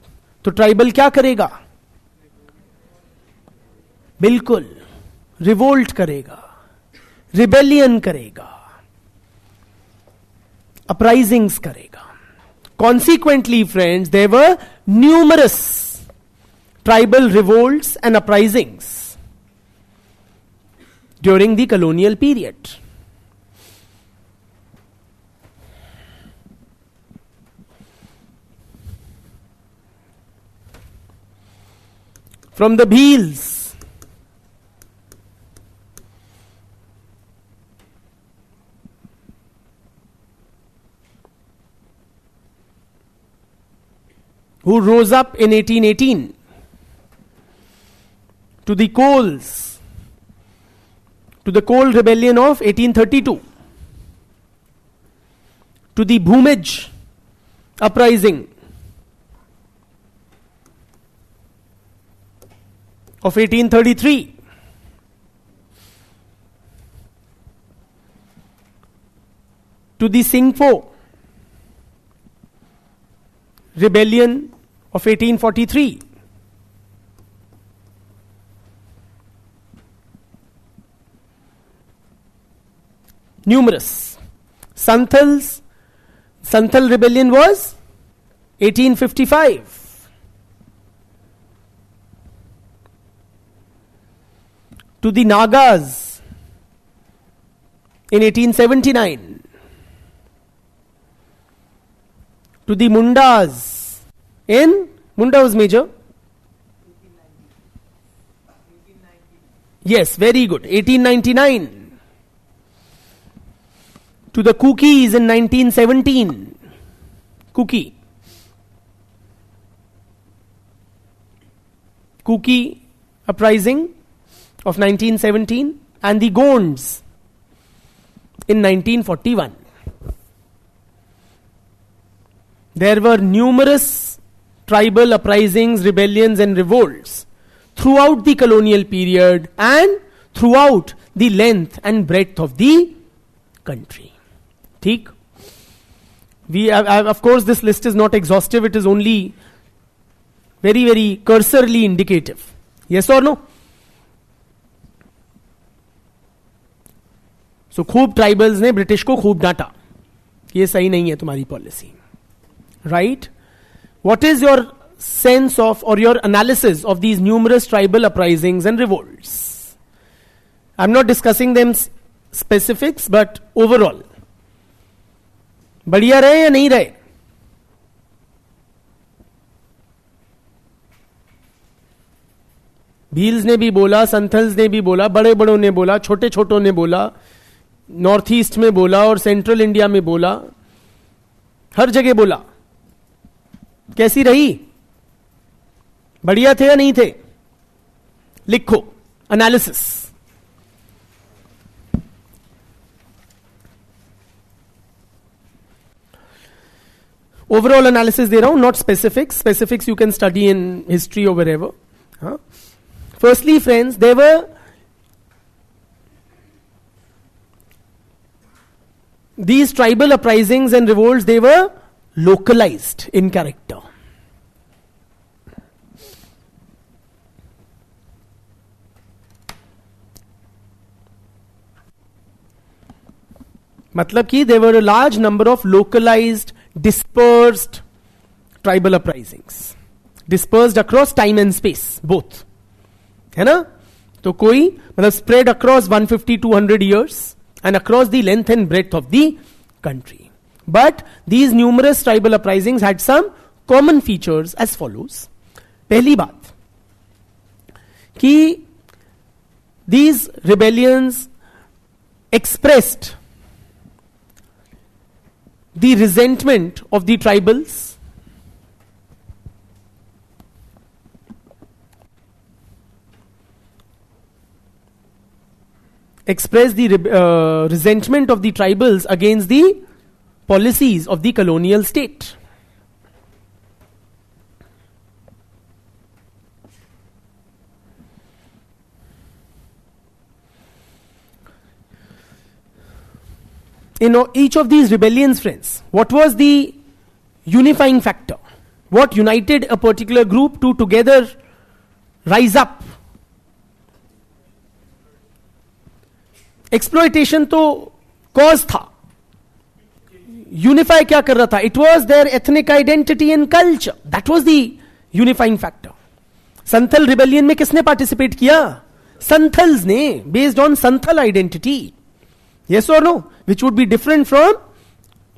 तो tribal क्या करेगा? बिल्कुल रिवोल्ट करेगा, रिबेलियन करेगा, अपराइजिंग्स करेगा. Consequently friends, there were numerous tribal revolts and uprisings during the colonial period. From the Bhils, who rose up in 1818, to the Coals, to the Coal Rebellion of 1832, to the Bhumij uprising of 1833, to the Singpho rebellion of 1843, numerous. Santhal rebellion was 1855. To the Nagas in 1879, to the Mundas in, Munda was major, yes, very good, 1899, to the Kukis in 1917, Kuki uprising of 1917, and the Gonds in 1941. There were numerous tribal uprisings, rebellions and revolts throughout the colonial period and throughout the length and breadth of the country. ठीक? Of course, this list is not exhaustive, it is only very, very cursorily indicative. Yes or no? सो खूब tribals ने British को खूब डांटा, ये सही नहीं है तुम्हारी policy. Right? What is your sense of or your analysis of these numerous tribal uprisings and revolts? I am not discussing them specifics, but overall बढ़िया रहे या नहीं रहे? भील्स ने भी बोला, संथल्स ने भी बोला, बड़े बड़ों ने बोला, छोटे छोटों ने बोला, नॉर्थ ईस्ट में बोला और सेंट्रल इंडिया में बोला, हर जगह बोला. कैसी रही? बढ़िया थे या नहीं थे? लिखो एनालिसिस. ओवरऑल एनालिसिस दे रहा हूं, not specifics. Specifics you can study in history or wherever. Firstly friends, there were these tribal uprisings and revolts, they were localized in character. Matlab ki there were a large number of localized, dispersed tribal uprisings. Dispersed across time and space, both. है ना? तो कोई मतलब spread across 150-200 years and across the length and breadth of the country. But these numerous tribal uprisings had some common features as follows. पहली बात कि these rebellions expressed the resentment of the tribals, resentment of the tribals against the policies of the colonial state. In each of these rebellions, friends, what was the unifying factor? What united a particular group to together rise up? Exploitation तो cause था. Unify क्या कर रहा था? It was their ethnic identity and culture. That was the unifying factor. Santhal rebellion में किसने participate किया? संथल्स ने, based on Santhal identity. Yes or no? Which would be different from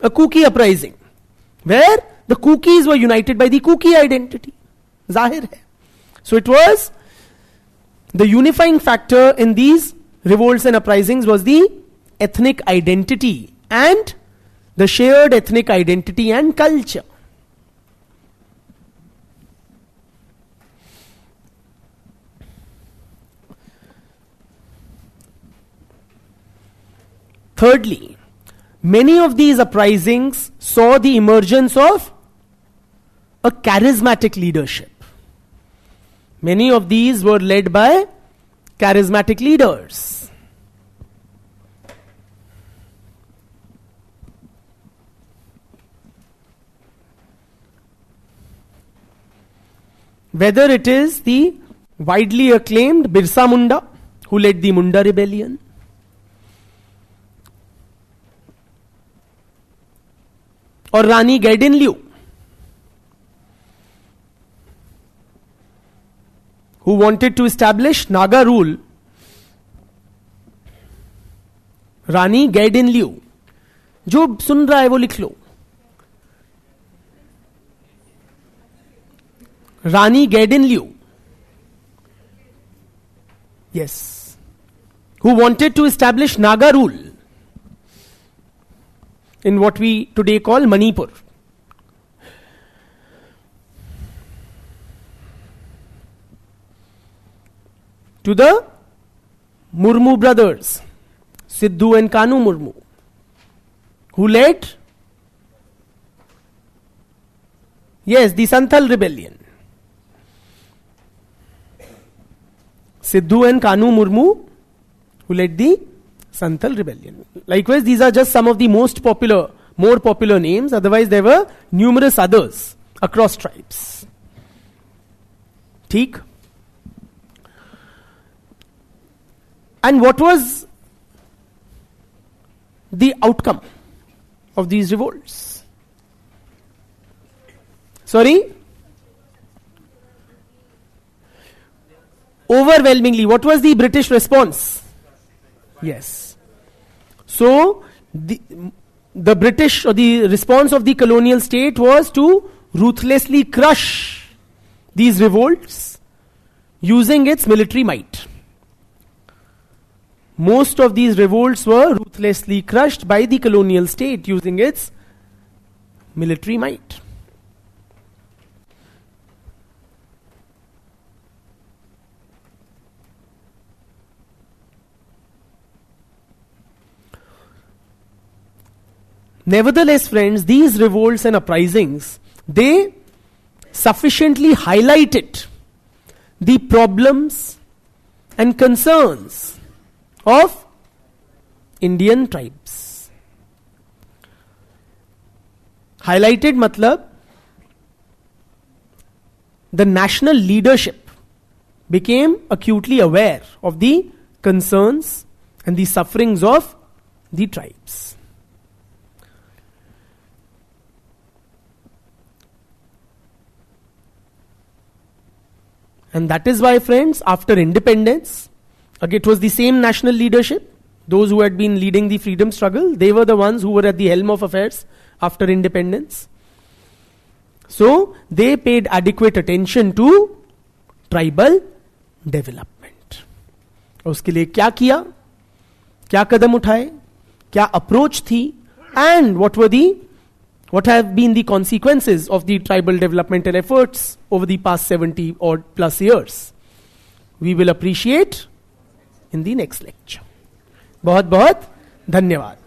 a Kuki uprising, where the Kukis were united by the Kuki identity. Zahir hai. So it was the unifying factor in these revolts and uprisings was the ethnic identity and the shared ethnic identity and culture. Thirdly, many of these uprisings saw the emergence of a charismatic leadership. Many of these were led by charismatic leaders. Whether it is the widely acclaimed Birsa Munda, who led the Munda rebellion, or Rani Gaidinliu, who wanted to establish Naga rule. Rani Gaidinliu, जो सुन रहा है वो लिख लो. Rani Gaidinliu, yes, who wanted to establish Naga rule in what we today call Manipur. To the Murmu brothers, Sidhu and Kanu Murmu, who led, yes, the Santhal rebellion. Sidhu and Kanu Murmu, who led the Santhal rebellion. Likewise, these are just some of the more popular names. Otherwise, there were numerous others across tribes. Theek? And what was the outcome of these revolts? Sorry? Overwhelmingly, what was the British response? Yes. So, the British, or the response of the colonial state was to ruthlessly crush these revolts using its military might. Most of these revolts were ruthlessly crushed by the colonial state using its military might. Nevertheless, friends, these revolts and uprisings, they sufficiently highlighted the problems and concerns of Indian tribes. Highlighted matlab, the national leadership became acutely aware of the concerns and the sufferings of the tribes. And that is why, friends, after independence, again, it was the same national leadership. Those who had been leading the freedom struggle, they were the ones who were at the helm of affairs after independence. So, they paid adequate attention to tribal development. उसके लिए क्या किया, क्या कदम उठाए, क्या approach थी, and what have been the consequences of the tribal developmental efforts over the past 70 odd plus years. We will appreciate in the next lecture. बहुत बहुत धन्यवाद.